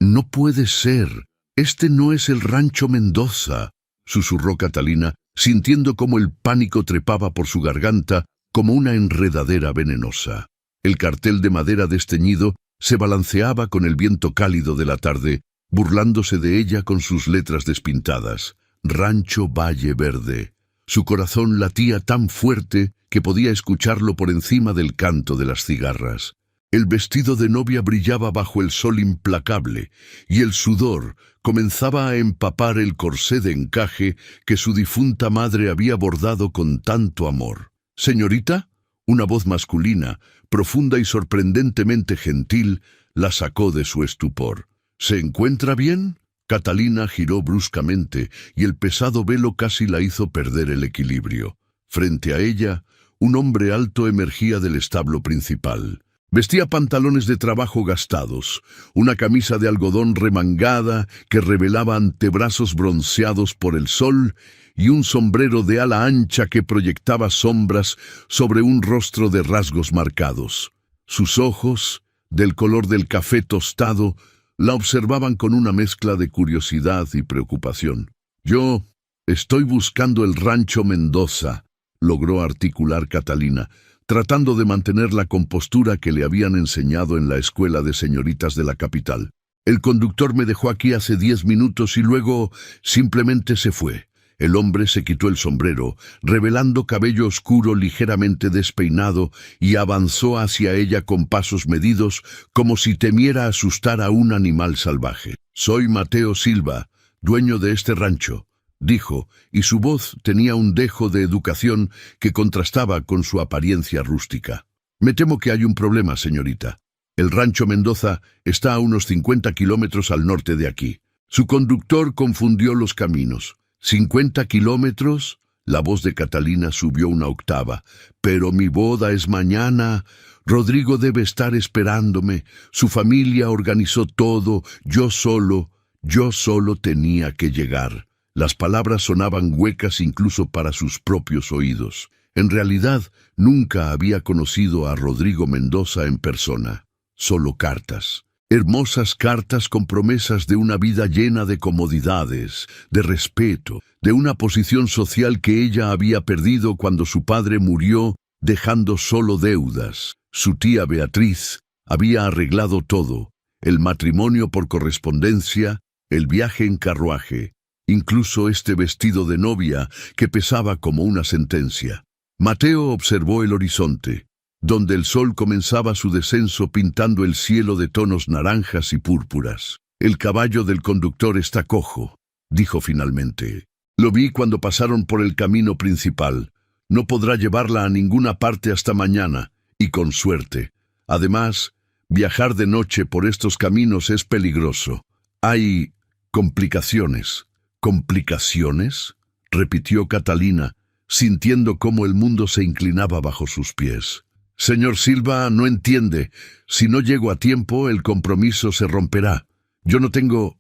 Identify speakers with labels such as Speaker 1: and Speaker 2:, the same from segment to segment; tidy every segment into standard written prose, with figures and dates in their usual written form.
Speaker 1: No puede ser. Este no es el rancho Mendoza, susurró Catalina, sintiendo cómo el pánico trepaba por su garganta como una enredadera venenosa. El cartel de madera desteñido se balanceaba con el viento cálido de la tarde, burlándose de ella con sus letras despintadas. Rancho Valle Verde. Su corazón latía tan fuerte que podía escucharlo por encima del canto de las cigarras. El vestido de novia brillaba bajo el sol implacable, y el sudor comenzaba a empapar el corsé de encaje que su difunta madre había bordado con tanto amor. «¿Señorita?» Una voz masculina, profunda y sorprendentemente gentil, la sacó de su estupor. «¿Se encuentra bien?» Catalina giró bruscamente, y el pesado velo casi la hizo perder el equilibrio. Frente a ella, un hombre alto emergía del establo principal. Vestía pantalones de trabajo gastados, una camisa de algodón remangada que revelaba antebrazos bronceados por el sol y un sombrero de ala ancha que proyectaba sombras sobre un rostro de rasgos marcados. Sus ojos, del color del café tostado, la observaban con una mezcla de curiosidad y preocupación. «Yo estoy buscando el rancho Mendoza», logró articular Catalina, tratando de mantener la compostura que le habían enseñado en la escuela de señoritas de la capital. «El conductor me dejó aquí hace 10 minutos y luego simplemente se fue». El hombre se quitó el sombrero, revelando cabello oscuro ligeramente despeinado, y avanzó hacia ella con pasos medidos, como si temiera asustar a un animal salvaje. «Soy Mateo Silva, dueño de este rancho», dijo, y su voz tenía un dejo de educación que contrastaba con su apariencia rústica. «Me temo que hay un problema, señorita. El rancho Mendoza está a unos 50 kilómetros al norte de aquí». Su conductor confundió los caminos. «¿50 kilómetros?» La voz de Catalina subió una octava. «Pero mi boda es mañana. Rodrigo debe estar esperándome. Su familia organizó todo. Yo solo tenía que llegar». Las palabras sonaban huecas incluso para sus propios oídos. En realidad, nunca había conocido a Rodrigo Mendoza en persona. Solo cartas. Hermosas cartas con promesas de una vida llena de comodidades, de respeto, de una posición social que ella había perdido cuando su padre murió, dejando solo deudas. Su tía Beatriz había arreglado todo: el matrimonio por correspondencia, el viaje en carruaje, incluso este vestido de novia que pesaba como una sentencia. Mateo observó el horizonte, donde el sol comenzaba su descenso pintando el cielo de tonos naranjas y púrpuras. «El caballo del conductor está cojo», dijo finalmente. «Lo vi cuando pasaron por el camino principal. No podrá llevarla a ninguna parte hasta mañana, y con suerte. Además, viajar de noche por estos caminos es peligroso. Hay complicaciones». «¿Complicaciones?», repitió Catalina, sintiendo cómo el mundo se inclinaba bajo sus pies. «Señor Silva, no entiende. Si no llego a tiempo, el compromiso se romperá. Yo no tengo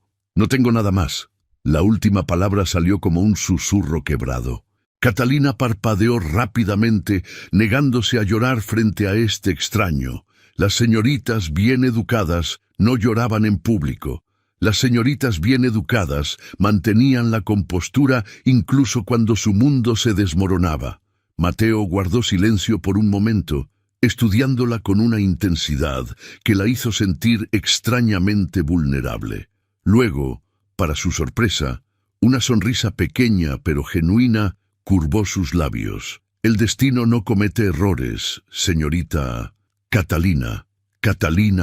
Speaker 1: nada más». La última palabra salió como un susurro quebrado. Catalina parpadeó rápidamente, negándose a llorar frente a este extraño. Las señoritas bien educadas no lloraban en público. Las señoritas bien educadas mantenían la compostura incluso cuando su mundo se desmoronaba. Mateo guardó silencio por un momento, estudiándola con una intensidad que la hizo sentir extrañamente vulnerable. Luego, para su sorpresa, una sonrisa pequeña pero genuina curvó sus labios. «El destino no comete errores, señorita Catalina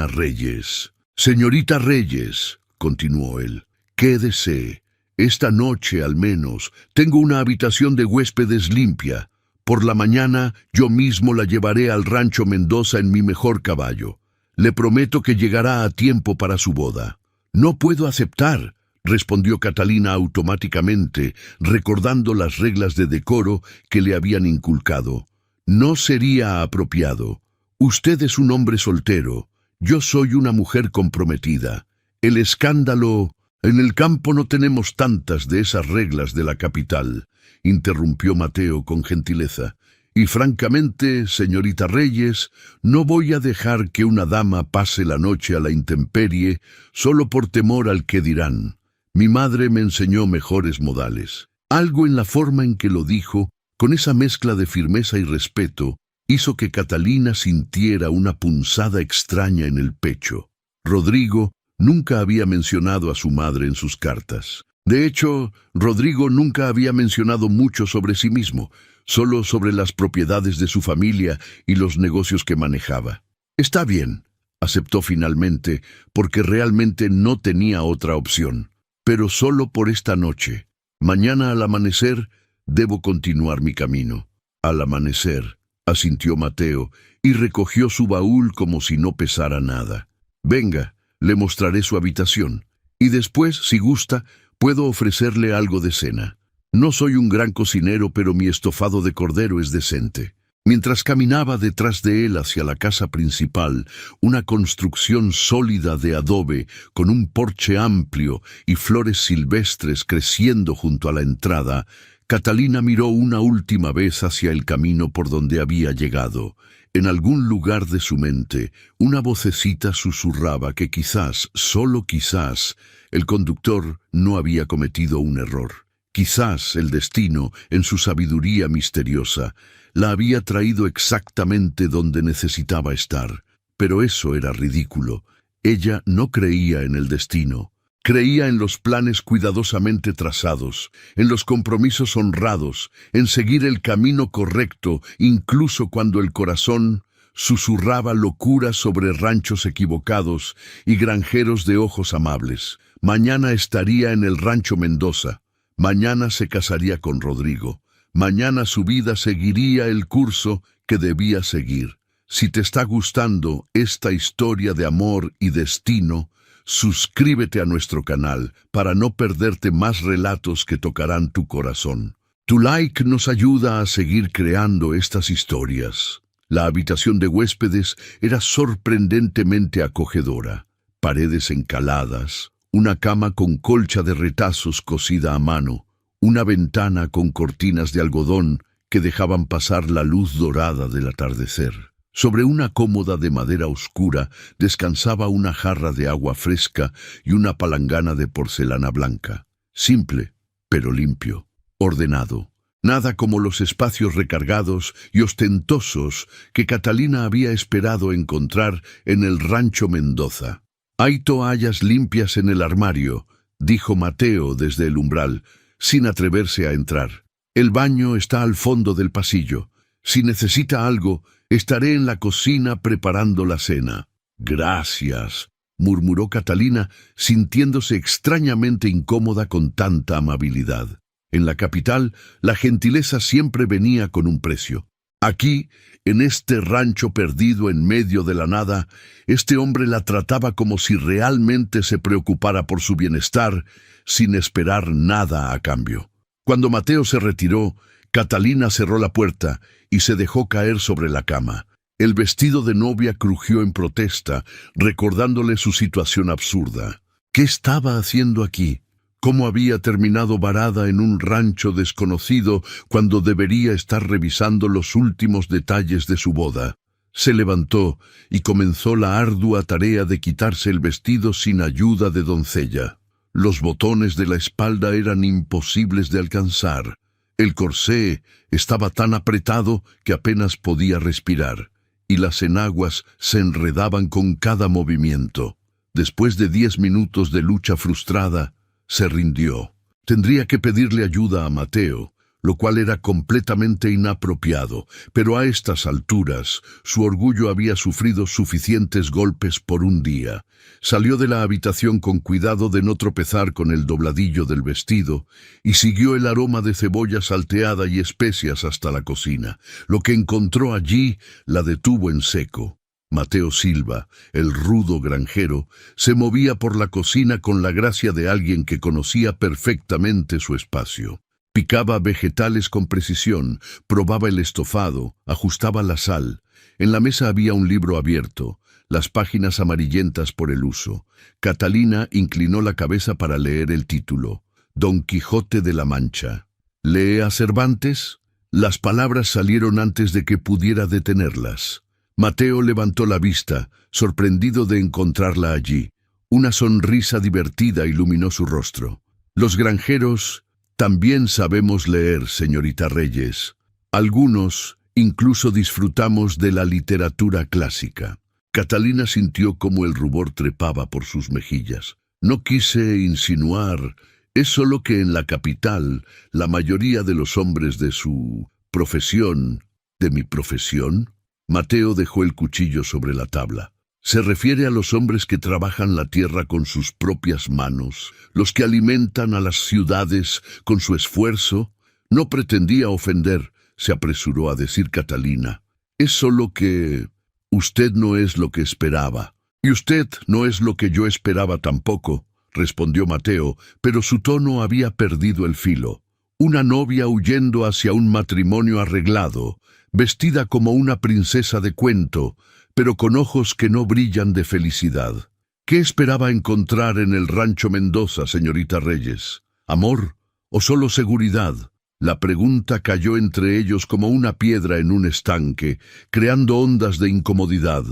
Speaker 1: Reyes». «Señorita Reyes», continuó él, «quédese. Esta noche, al menos, tengo una habitación de huéspedes limpia. Por la mañana, yo mismo la llevaré al rancho Mendoza en mi mejor caballo. Le prometo que llegará a tiempo para su boda». «No puedo aceptar», respondió Catalina automáticamente, recordando las reglas de decoro que le habían inculcado. «No sería apropiado. Usted es un hombre soltero. Yo soy una mujer comprometida. El escándalo... En el campo no tenemos tantas de esas reglas de la capital», interrumpió Mateo con gentileza. Y francamente, señorita Reyes, no voy a dejar que una dama pase la noche a la intemperie solo por temor al que dirán. Mi madre me enseñó mejores modales. Algo en la forma en que lo dijo, con esa mezcla de firmeza y respeto, hizo que Catalina sintiera una punzada extraña en el pecho. Rodrigo nunca había mencionado a su madre en sus cartas. De hecho, Rodrigo nunca había mencionado mucho sobre sí mismo, solo sobre las propiedades de su familia y los negocios que manejaba. Está bien, aceptó finalmente, porque realmente no tenía otra opción. Pero solo por esta noche. Mañana al amanecer, debo continuar mi camino. Al amanecer, asintió Mateo, y recogió su baúl como si no pesara nada. Venga, le mostraré su habitación. Y después, si gusta, puedo ofrecerle algo de cena. No soy un gran cocinero, pero mi estofado de cordero es decente. Mientras caminaba detrás de él hacia la casa principal, una construcción sólida de adobe, con un porche amplio y flores silvestres creciendo junto a la entrada, Catalina miró una última vez hacia el camino por donde había llegado. En algún lugar de su mente, una vocecita susurraba que quizás, solo quizás, el conductor no había cometido un error. Quizás el destino, en su sabiduría misteriosa, la había traído exactamente donde necesitaba estar. Pero eso era ridículo. Ella no creía en el destino. Creía en los planes cuidadosamente trazados, en los compromisos honrados, en seguir el camino correcto, incluso cuando el corazón susurraba locuras sobre ranchos equivocados y granjeros de ojos amables. Mañana estaría en el rancho Mendoza. Mañana se casaría con Rodrigo. Mañana su vida seguiría el curso que debía seguir. Si te está gustando esta historia de amor y destino, suscríbete a nuestro canal para no perderte más relatos que tocarán tu corazón. Tu like nos ayuda a seguir creando estas historias. La habitación de huéspedes era sorprendentemente acogedora. Paredes encaladas, una cama con colcha de retazos cosida a mano, una ventana con cortinas de algodón que dejaban pasar la luz dorada del atardecer. Sobre una cómoda de madera oscura descansaba una jarra de agua fresca y una palangana de porcelana blanca. Simple, pero limpio, ordenado. Nada como los espacios recargados y ostentosos que Catalina había esperado encontrar en el rancho Mendoza. «Hay toallas limpias en el armario», dijo Mateo desde el umbral, sin atreverse a entrar. «El baño está al fondo del pasillo. Si necesita algo, estaré en la cocina preparando la cena». «Gracias», murmuró Catalina, sintiéndose extrañamente incómoda con tanta amabilidad. En la capital, la gentileza siempre venía con un precio. Aquí, en este rancho perdido en medio de la nada, este hombre la trataba como si realmente se preocupara por su bienestar, sin esperar nada a cambio. Cuando Mateo se retiró, Catalina cerró la puerta y se dejó caer sobre la cama. El vestido de novia crujió en protesta, recordándole su situación absurda. ¿Qué estaba haciendo aquí? ¿Cómo había terminado varada en un rancho desconocido cuando debería estar revisando los últimos detalles de su boda? Se levantó y comenzó la ardua tarea de quitarse el vestido sin ayuda de doncella. Los botones de la espalda eran imposibles de alcanzar. El corsé estaba tan apretado que apenas podía respirar, y las enaguas se enredaban con cada movimiento. Después de 10 minutos de lucha frustrada, se rindió. Tendría que pedirle ayuda a Mateo, lo cual era completamente inapropiado, pero a estas alturas su orgullo había sufrido suficientes golpes por un día. Salió de la habitación con cuidado de no tropezar con el dobladillo del vestido y siguió el aroma de cebolla salteada y especias hasta la cocina. Lo que encontró allí la detuvo en seco. Mateo Silva, el rudo granjero, se movía por la cocina con la gracia de alguien que conocía perfectamente su espacio. Picaba vegetales con precisión, probaba el estofado, ajustaba la sal. En la mesa había un libro abierto, las páginas amarillentas por el uso. Catalina inclinó la cabeza para leer el título, Don Quijote de la Mancha. «¿Lee a Cervantes?», Las palabras salieron antes de que pudiera detenerlas. Mateo levantó la vista, sorprendido de encontrarla allí. Una sonrisa divertida iluminó su rostro. Los granjeros también sabemos leer, señorita Reyes. Algunos incluso disfrutamos de la literatura clásica. Catalina sintió cómo el rubor trepaba por sus mejillas. No quise insinuar, es solo que en la capital, la mayoría de los hombres de su profesión, ¿de mi profesión? Mateo dejó el cuchillo sobre la tabla. Se refiere a los hombres que trabajan la tierra con sus propias manos, los que alimentan a las ciudades con su esfuerzo. No pretendía ofender, se apresuró a decir Catalina. Es solo que usted no es lo que esperaba. Y usted no es lo que yo esperaba tampoco, respondió Mateo, pero su tono había perdido el filo. Una novia huyendo hacia un matrimonio arreglado, vestida como una princesa de cuento, pero con ojos que no brillan de felicidad. ¿Qué esperaba encontrar en el rancho Mendoza, señorita Reyes? ¿Amor o solo seguridad? La pregunta cayó entre ellos como una piedra en un estanque, creando ondas de incomodidad.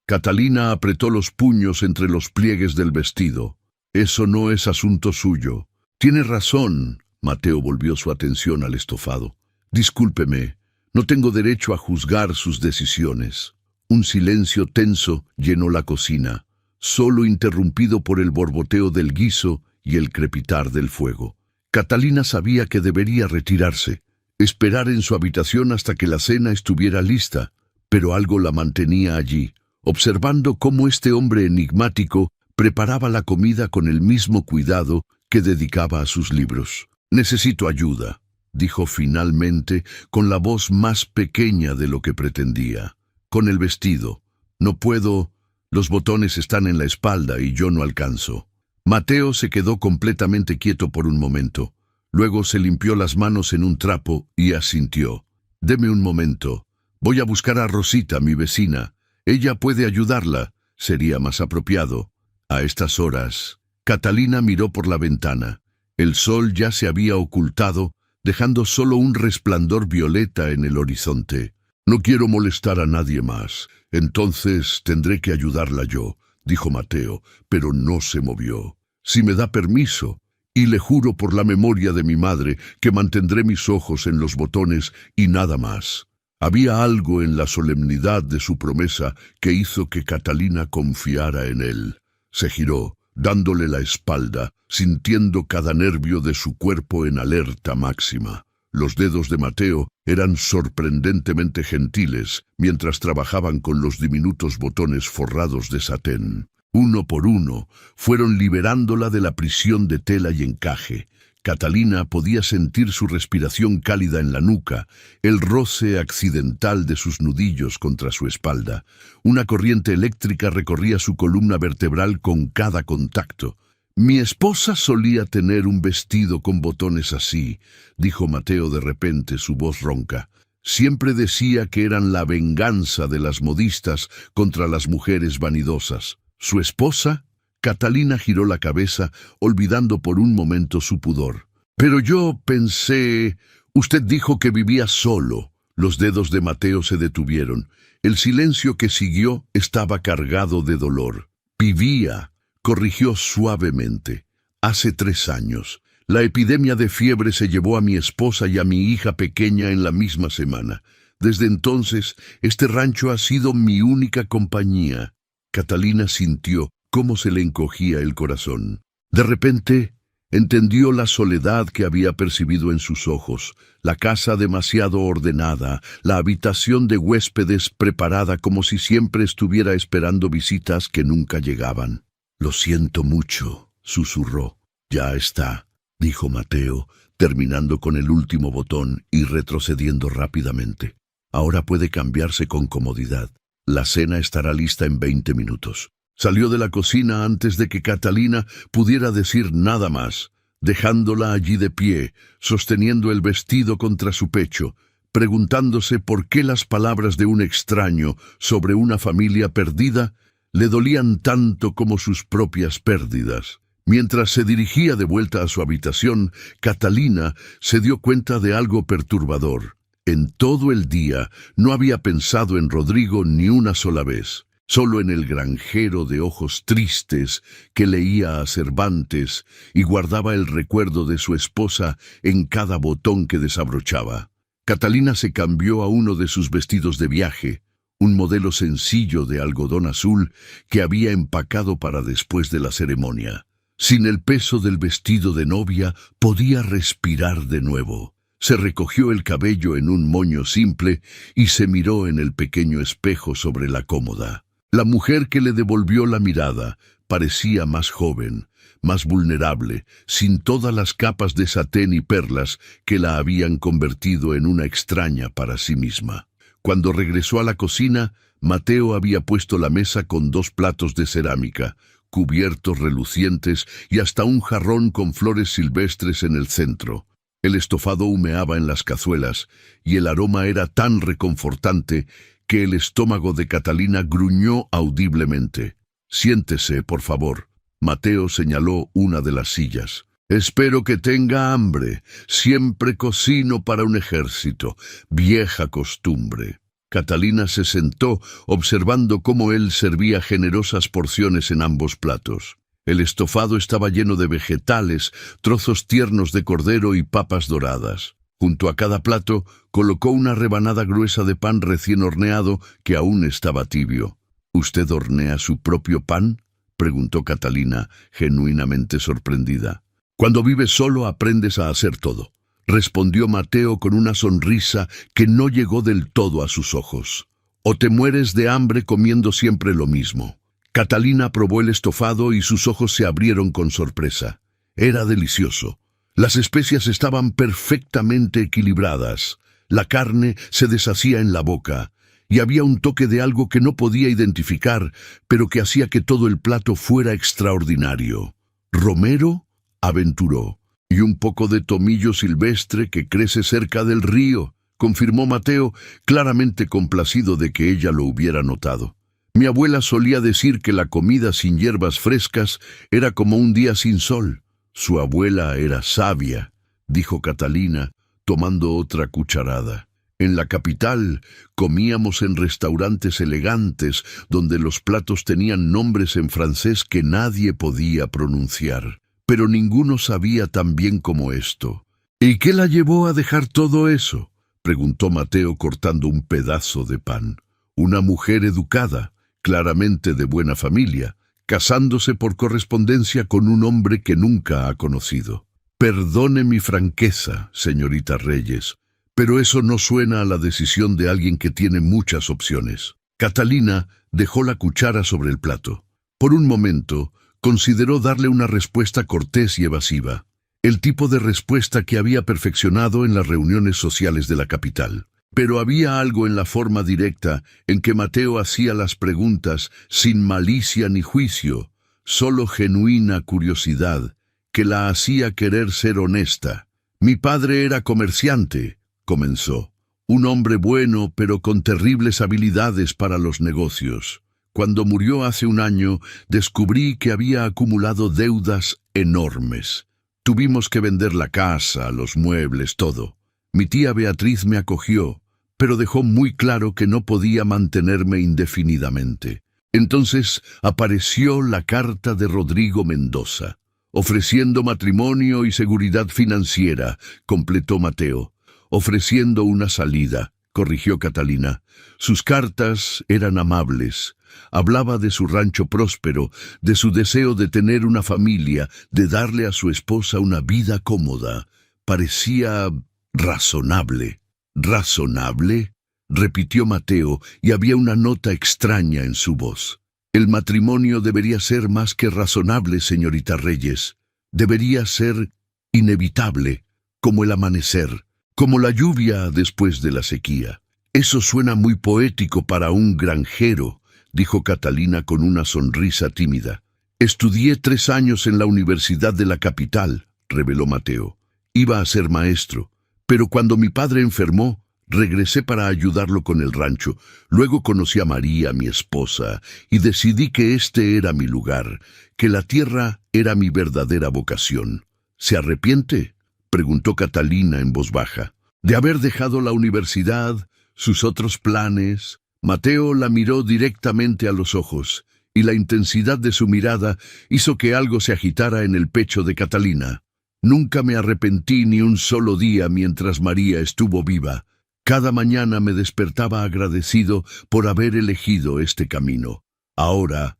Speaker 1: Catalina apretó los puños entre los pliegues del vestido. Eso no es asunto suyo. Tiene razón. Mateo volvió su atención al estofado. Discúlpeme, no tengo derecho a juzgar sus decisiones. Un silencio tenso llenó la cocina, solo interrumpido por el borboteo del guiso y el crepitar del fuego. Catalina sabía que debería retirarse, esperar en su habitación hasta que la cena estuviera lista, pero algo la mantenía allí, observando cómo este hombre enigmático preparaba la comida con el mismo cuidado que dedicaba a sus libros. «Necesito ayuda», dijo finalmente con la voz más pequeña de lo que pretendía. «Con el vestido. No puedo. Los botones están en la espalda y yo no alcanzo». Mateo se quedó completamente quieto por un momento. Luego se limpió las manos en un trapo y asintió. «Deme un momento. Voy a buscar a Rosita, mi vecina. Ella puede ayudarla. Sería más apropiado». A estas horas, Catalina miró por la ventana. El sol ya se había ocultado, dejando solo un resplandor violeta en el horizonte. «No quiero molestar a nadie más. Entonces tendré que ayudarla yo», dijo Mateo, pero no se movió. «Si me da permiso, y le juro por la memoria de mi madre que mantendré mis ojos en los botones y nada más». Había algo en la solemnidad de su promesa que hizo que Catalina confiara en él. Se giró, dándole la espalda, sintiendo cada nervio de su cuerpo en alerta máxima. Los dedos de Mateo eran sorprendentemente gentiles mientras trabajaban con los diminutos botones forrados de satén. Uno por uno, fueron liberándola de la prisión de tela y encaje. Catalina podía sentir su respiración cálida en la nuca, el roce accidental de sus nudillos contra su espalda. Una corriente eléctrica recorría su columna vertebral con cada contacto. «Mi esposa solía tener un vestido con botones así», dijo Mateo de repente, su voz ronca. «Siempre decía que eran la venganza de las modistas contra las mujeres vanidosas». «¿Su esposa?» Catalina giró la cabeza, olvidando por un momento su pudor. «Pero yo pensé... Usted dijo que vivía solo». Los dedos de Mateo se detuvieron. El silencio que siguió estaba cargado de dolor. «Vivía», corrigió suavemente. «Hace 3 años. La epidemia de fiebre se llevó a mi esposa y a mi hija pequeña en la misma semana. Desde entonces, este rancho ha sido mi única compañía». Catalina sintió cómo se le encogía el corazón. De repente, entendió la soledad que había percibido en sus ojos, la casa demasiado ordenada, la habitación de huéspedes preparada como si siempre estuviera esperando visitas que nunca llegaban. «Lo siento mucho», susurró. «Ya está», dijo Mateo, terminando con el último botón y retrocediendo rápidamente. «Ahora puede cambiarse con comodidad. La cena estará lista en 20 minutos». Salió de la cocina antes de que Catalina pudiera decir nada más, dejándola allí de pie, sosteniendo el vestido contra su pecho, preguntándose por qué las palabras de un extraño sobre una familia perdida le dolían tanto como sus propias pérdidas. Mientras se dirigía de vuelta a su habitación, Catalina se dio cuenta de algo perturbador. En todo el día no había pensado en Rodrigo ni una sola vez, solo en el granjero de ojos tristes que leía a Cervantes y guardaba el recuerdo de su esposa en cada botón que desabrochaba. Catalina se cambió a uno de sus vestidos de viaje, un modelo sencillo de algodón azul que había empacado para después de la ceremonia. Sin el peso del vestido de novia, podía respirar de nuevo. Se recogió el cabello en un moño simple y se miró en el pequeño espejo sobre la cómoda. La mujer que le devolvió la mirada parecía más joven, más vulnerable, sin todas las capas de satén y perlas que la habían convertido en una extraña para sí misma. Cuando regresó a la cocina, Mateo había puesto la mesa con 2 platos de cerámica, cubiertos relucientes y hasta un jarrón con flores silvestres en el centro. El estofado humeaba en las cazuelas y el aroma era tan reconfortante que el estómago de Catalina gruñó audiblemente. «Siéntese, por favor». Mateo señaló una de las sillas. «Espero que tenga hambre. Siempre cocino para un ejército. Vieja costumbre». Catalina se sentó observando cómo él servía generosas porciones en ambos platos. El estofado estaba lleno de vegetales, trozos tiernos de cordero y papas doradas. Junto a cada plato colocó una rebanada gruesa de pan recién horneado que aún estaba tibio. «¿Usted hornea su propio pan?», preguntó Catalina, genuinamente sorprendida. «Cuando vives solo aprendes a hacer todo», respondió Mateo con una sonrisa que no llegó del todo a sus ojos. «O te mueres de hambre comiendo siempre lo mismo». Catalina probó el estofado y sus ojos se abrieron con sorpresa. Era delicioso. Las especias estaban perfectamente equilibradas. La carne se deshacía en la boca y había un toque de algo que no podía identificar, pero que hacía que todo el plato fuera extraordinario. «¿Romero?», aventuró. «Y un poco de tomillo silvestre que crece cerca del río», confirmó Mateo, claramente complacido de que ella lo hubiera notado. «Mi abuela solía decir que la comida sin hierbas frescas era como un día sin sol». «Su abuela era sabia», dijo Catalina, tomando otra cucharada. «En la capital comíamos en restaurantes elegantes donde los platos tenían nombres en francés que nadie podía pronunciar. Pero ninguno sabía tan bien como esto». «¿Y qué la llevó a dejar todo eso?», preguntó Mateo cortando un pedazo de pan. «Una mujer educada, claramente de buena familia, casándose por correspondencia con un hombre que nunca ha conocido. Perdone mi franqueza, señorita Reyes, pero eso no suena a la decisión de alguien que tiene muchas opciones». Catalina dejó la cuchara sobre el plato. Por un momento, consideró darle una respuesta cortés y evasiva, el tipo de respuesta que había perfeccionado en las reuniones sociales de la capital. Pero había algo en la forma directa en que Mateo hacía las preguntas sin malicia ni juicio, solo genuina curiosidad, que la hacía querer ser honesta. «Mi padre era comerciante», comenzó, «un hombre bueno pero con terribles habilidades para los negocios. Cuando murió hace un año, descubrí que había acumulado deudas enormes. Tuvimos que vender la casa, los muebles, todo. Mi tía Beatriz me acogió, pero dejó muy claro que no podía mantenerme indefinidamente. Entonces apareció la carta de Rodrigo Mendoza, ofreciendo matrimonio y seguridad financiera», completó Mateo. «Ofreciendo una salida», corrigió Catalina. «Sus cartas eran amables. Hablaba de su rancho próspero, de su deseo de tener una familia, de darle a su esposa una vida cómoda. Parecía razonable». «¿Razonable?», repitió Mateo, y había una nota extraña en su voz. «El matrimonio debería ser más que razonable, señorita Reyes. Debería ser inevitable, como el amanecer, como la lluvia después de la sequía». «Eso suena muy poético para un granjero», dijo Catalina con una sonrisa tímida. «Estudié 3 años en la Universidad de la capital», reveló Mateo. «Iba a ser maestro, pero cuando mi padre enfermó, regresé para ayudarlo con el rancho. Luego conocí a María, mi esposa, y decidí que este era mi lugar, que la tierra era mi verdadera vocación». «¿Se arrepiente?», preguntó Catalina en voz baja. de haber dejado la universidad, sus otros planes. Mateo la miró directamente a los ojos, y la intensidad de su mirada hizo que algo se agitara en el pecho de Catalina. Nunca me arrepentí ni un solo día mientras María estuvo viva. Cada mañana me despertaba agradecido por haber elegido este camino. Ahora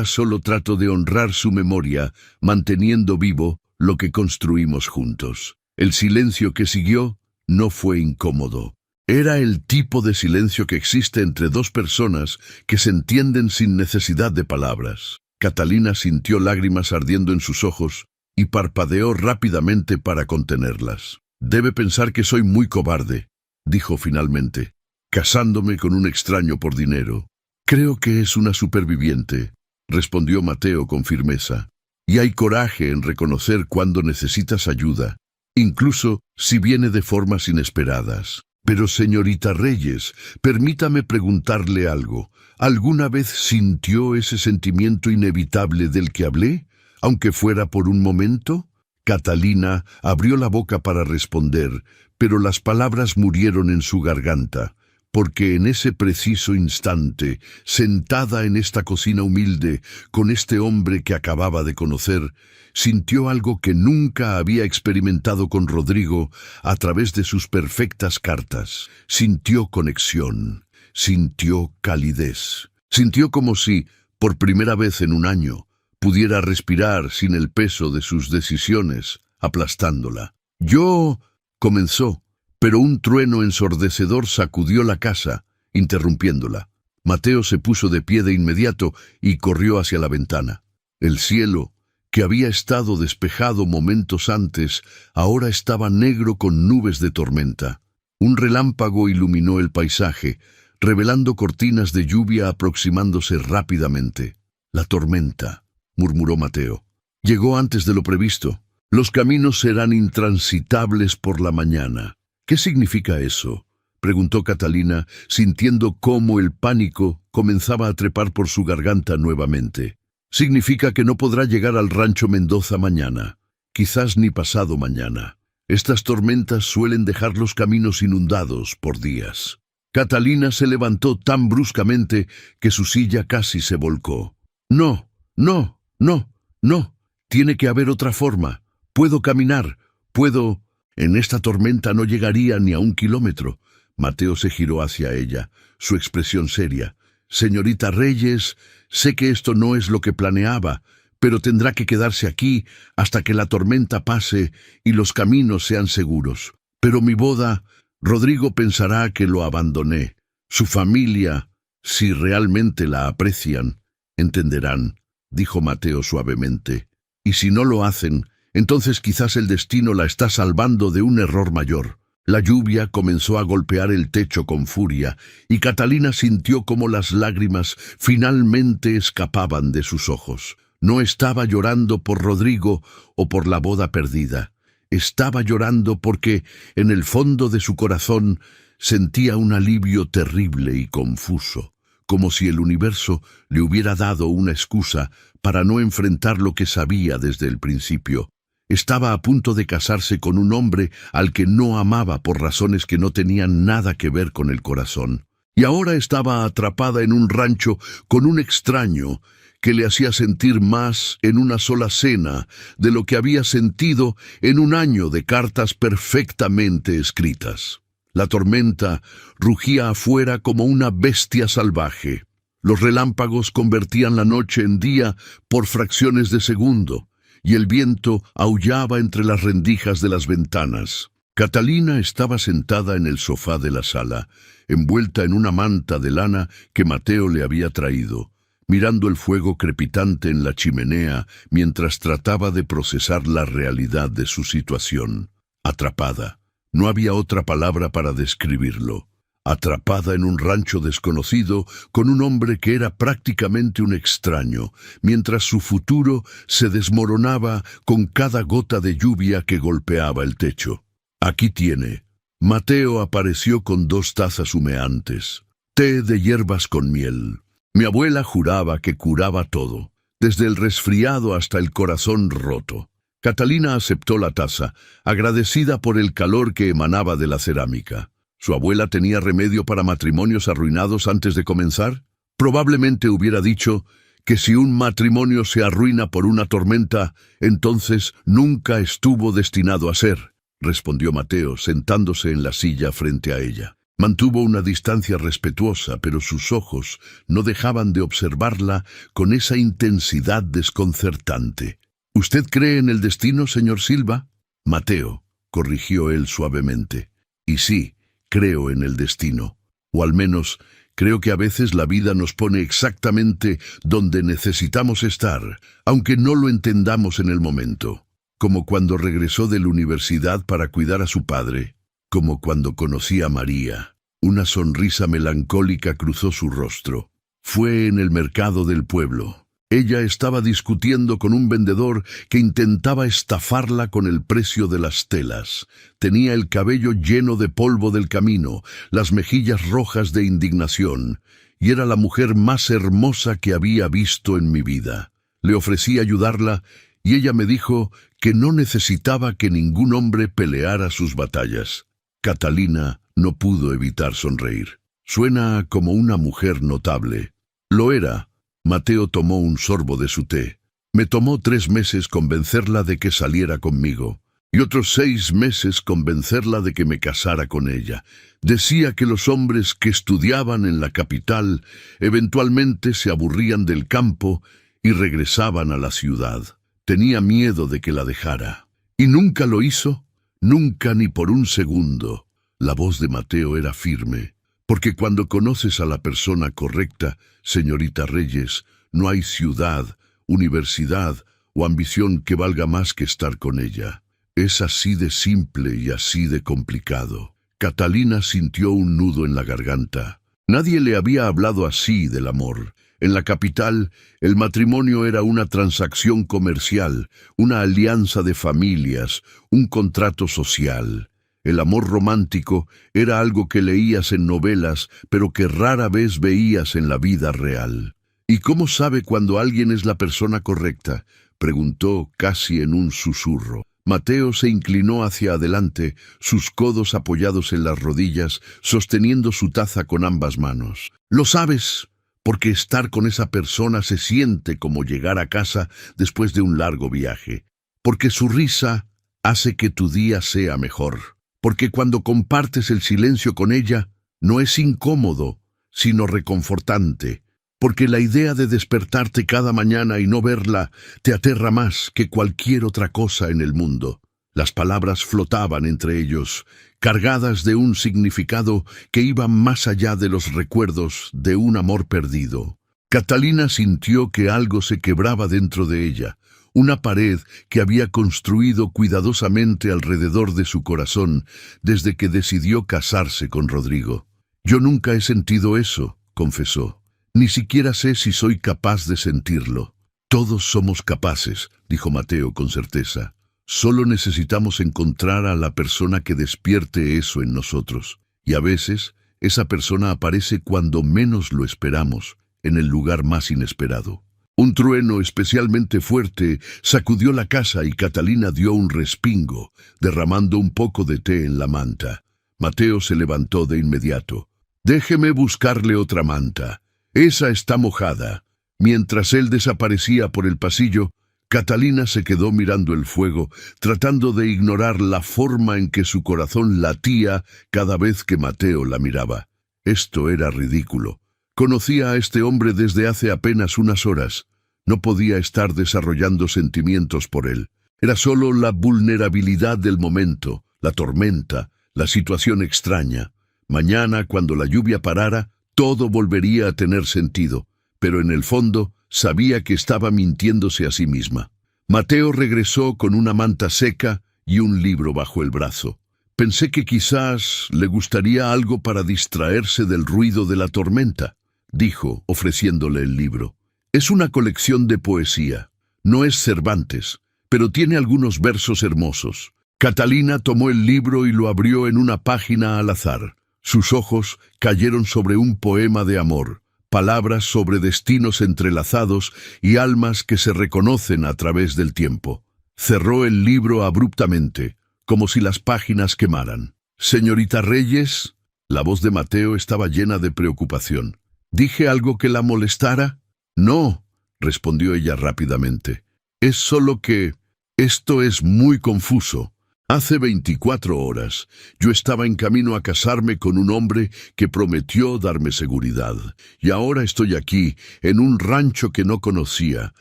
Speaker 1: solo trato de honrar su memoria, manteniendo vivo lo que construimos juntos. El silencio que siguió no fue incómodo. Era el tipo de silencio que existe entre dos personas que se entienden sin necesidad de palabras. Catalina sintió lágrimas ardiendo en sus ojos y parpadeó rápidamente para contenerlas. «Debe pensar que soy muy cobarde», dijo finalmente, «casándome con un extraño por dinero». «Creo que es una superviviente», respondió Mateo con firmeza. «Y hay coraje en reconocer cuando necesitas ayuda, incluso si viene de formas inesperadas». «Pero, señorita Reyes, permítame preguntarle algo. ¿Alguna vez sintió ese sentimiento inevitable del que hablé, aunque fuera por un momento?» Catalina abrió la boca para responder, pero las palabras murieron en su garganta, porque en ese preciso instante, sentada en esta cocina humilde, con este hombre que acababa de conocer, sintió algo que nunca había experimentado con Rodrigo a través de sus perfectas cartas. Sintió conexión, sintió calidez, sintió como si, por primera vez en un año, pudiera respirar sin el peso de sus decisiones, aplastándola. «Yo», comenzó, pero un trueno ensordecedor sacudió la casa, interrumpiéndola. Mateo se puso de pie de inmediato y corrió hacia la ventana. El cielo, que había estado despejado momentos antes, ahora estaba negro con nubes de tormenta. Un relámpago iluminó el paisaje, revelando cortinas de lluvia aproximándose rápidamente. «La tormenta», murmuró Mateo. «Llegó antes de lo previsto. Los caminos serán intransitables por la mañana». «¿Qué significa eso?», preguntó Catalina, sintiendo cómo el pánico comenzaba a trepar por su garganta nuevamente. «Significa que no podrá llegar al rancho Mendoza mañana, quizás ni pasado mañana. Estas tormentas suelen dejar los caminos inundados por días». Catalina se levantó tan bruscamente que su silla casi se volcó. «No, no, no, no. Tiene que haber otra forma. Puedo caminar, puedo...» «En esta tormenta no llegaría ni a 1 kilómetro». Mateo se giró hacia ella, su expresión seria. «Señorita Reyes, sé que esto no es lo que planeaba, pero tendrá que quedarse aquí hasta que la tormenta pase y los caminos sean seguros. Pero mi boda, Rodrigo pensará que lo abandoné. Su familia, si realmente la aprecian, entenderán», dijo Mateo suavemente. «Y si no lo hacen, entonces quizás el destino la está salvando de un error mayor». La lluvia comenzó a golpear el techo con furia, y Catalina sintió como las lágrimas finalmente escapaban de sus ojos. No estaba llorando por Rodrigo o por la boda perdida. Estaba llorando porque, en el fondo de su corazón, sentía un alivio terrible y confuso, como si el universo le hubiera dado una excusa para no enfrentar lo que sabía desde el principio. Estaba a punto de casarse con un hombre al que no amaba por razones que no tenían nada que ver con el corazón. Y ahora estaba atrapada en un rancho con un extraño que le hacía sentir más en una sola cena de lo que había sentido en un año de cartas perfectamente escritas. La tormenta rugía afuera como una bestia salvaje. Los relámpagos convertían la noche en día por fracciones de segundo, y el viento aullaba entre las rendijas de las ventanas. Catalina estaba sentada en el sofá de la sala, envuelta en una manta de lana que Mateo le había traído, mirando el fuego crepitante en la chimenea mientras trataba de procesar la realidad de su situación. Atrapada. No había otra palabra para describirlo. Atrapada en un rancho desconocido con un hombre que era prácticamente un extraño, mientras su futuro se desmoronaba con cada gota de lluvia que golpeaba el techo. «Aquí tiene». Mateo apareció con 2 tazas humeantes. «Té de hierbas con miel. Mi abuela juraba que curaba todo, desde el resfriado hasta el corazón roto. Catalina aceptó la taza, agradecida por el calor que emanaba de la cerámica. ¿Su abuela tenía remedio para matrimonios arruinados antes de comenzar? Probablemente hubiera dicho que si un matrimonio se arruina por una tormenta, entonces nunca estuvo destinado a ser, respondió Mateo, sentándose en la silla frente a ella. Mantuvo una distancia respetuosa, pero sus ojos no dejaban de observarla con esa intensidad desconcertante. ¿Usted cree en el destino, señor Silva? Mateo, corrigió él suavemente. Y sí, creo en el destino. O al menos, creo que a veces la vida nos pone exactamente donde necesitamos estar, aunque no lo entendamos en el momento. Como cuando regresó de la universidad para cuidar a su padre, como cuando conocí a María. Una sonrisa melancólica cruzó su rostro. Fue en el mercado del pueblo. Ella estaba discutiendo con un vendedor que intentaba estafarla con el precio de las telas. Tenía el cabello lleno de polvo del camino, las mejillas rojas de indignación, y era la mujer más hermosa que había visto en mi vida. Le ofrecí ayudarla, y ella me dijo que no necesitaba que ningún hombre peleara sus batallas. Catalina no pudo evitar sonreír. Suena como una mujer notable. Lo era. Mateo tomó un sorbo de su té. Me tomó 3 meses convencerla de que saliera conmigo, y otros 6 meses convencerla de que me casara con ella. Decía que los hombres que estudiaban en la capital eventualmente se aburrían del campo y regresaban a la ciudad. Tenía miedo de que la dejara. ¿Y nunca lo hizo? Nunca, ni por un segundo. La voz de Mateo era firme. Porque cuando conoces a la persona correcta, señorita Reyes, no hay ciudad, universidad o ambición que valga más que estar con ella. Es así de simple y así de complicado. Catalina sintió un nudo en la garganta. Nadie le había hablado así del amor. En la capital, el matrimonio era una transacción comercial, una alianza de familias, un contrato social. El amor romántico era algo que leías en novelas, pero que rara vez veías en la vida real. ¿Y cómo sabe cuando alguien es la persona correcta?, preguntó casi en un susurro. Mateo se inclinó hacia adelante, sus codos apoyados en las rodillas, sosteniendo su taza con ambas manos. Lo sabes, porque estar con esa persona se siente como llegar a casa después de un largo viaje. Porque su risa hace que tu día sea mejor. Porque cuando compartes el silencio con ella, no es incómodo, sino reconfortante. Porque la idea de despertarte cada mañana y no verla te aterra más que cualquier otra cosa en el mundo. Las palabras flotaban entre ellos, cargadas de un significado que iba más allá de los recuerdos de un amor perdido. Catalina sintió que algo se quebraba dentro de ella. Una pared que había construido cuidadosamente alrededor de su corazón desde que decidió casarse con Rodrigo. «Yo nunca he sentido eso», confesó. «Ni siquiera sé si soy capaz de sentirlo». «Todos somos capaces», dijo Mateo con certeza. «Solo necesitamos encontrar a la persona que despierte eso en nosotros. Y a veces, esa persona aparece cuando menos lo esperamos, en el lugar más inesperado». Un trueno especialmente fuerte sacudió la casa y Catalina dio un respingo, derramando un poco de té en la manta. Mateo se levantó de inmediato. «Déjeme buscarle otra manta. Esa está mojada». Mientras él desaparecía por el pasillo, Catalina se quedó mirando el fuego, tratando de ignorar la forma en que su corazón latía cada vez que Mateo la miraba. Esto era ridículo. Conocía a este hombre desde hace apenas unas horas. No podía estar desarrollando sentimientos por él. Era solo la vulnerabilidad del momento, la tormenta, la situación extraña. Mañana, cuando la lluvia parara, todo volvería a tener sentido, pero en el fondo sabía que estaba mintiéndose a sí misma. Mateo regresó con una manta seca y un libro bajo el brazo. «Pensé que quizás le gustaría algo para distraerse del ruido de la tormenta», dijo, ofreciéndole el libro. «Es una colección de poesía. No es Cervantes, pero tiene algunos versos hermosos». Catalina tomó el libro y lo abrió en una página al azar. Sus ojos cayeron sobre un poema de amor, palabras sobre destinos entrelazados y almas que se reconocen a través del tiempo. Cerró el libro abruptamente, como si las páginas quemaran. «Señorita Reyes», la voz de Mateo estaba llena de preocupación. «¿Dije algo que la molestara?» «No», respondió ella rápidamente. «Es solo que esto es muy confuso. Hace 24 horas yo estaba en camino a casarme con un hombre que prometió darme seguridad. Y ahora estoy aquí, en un rancho que no conocía,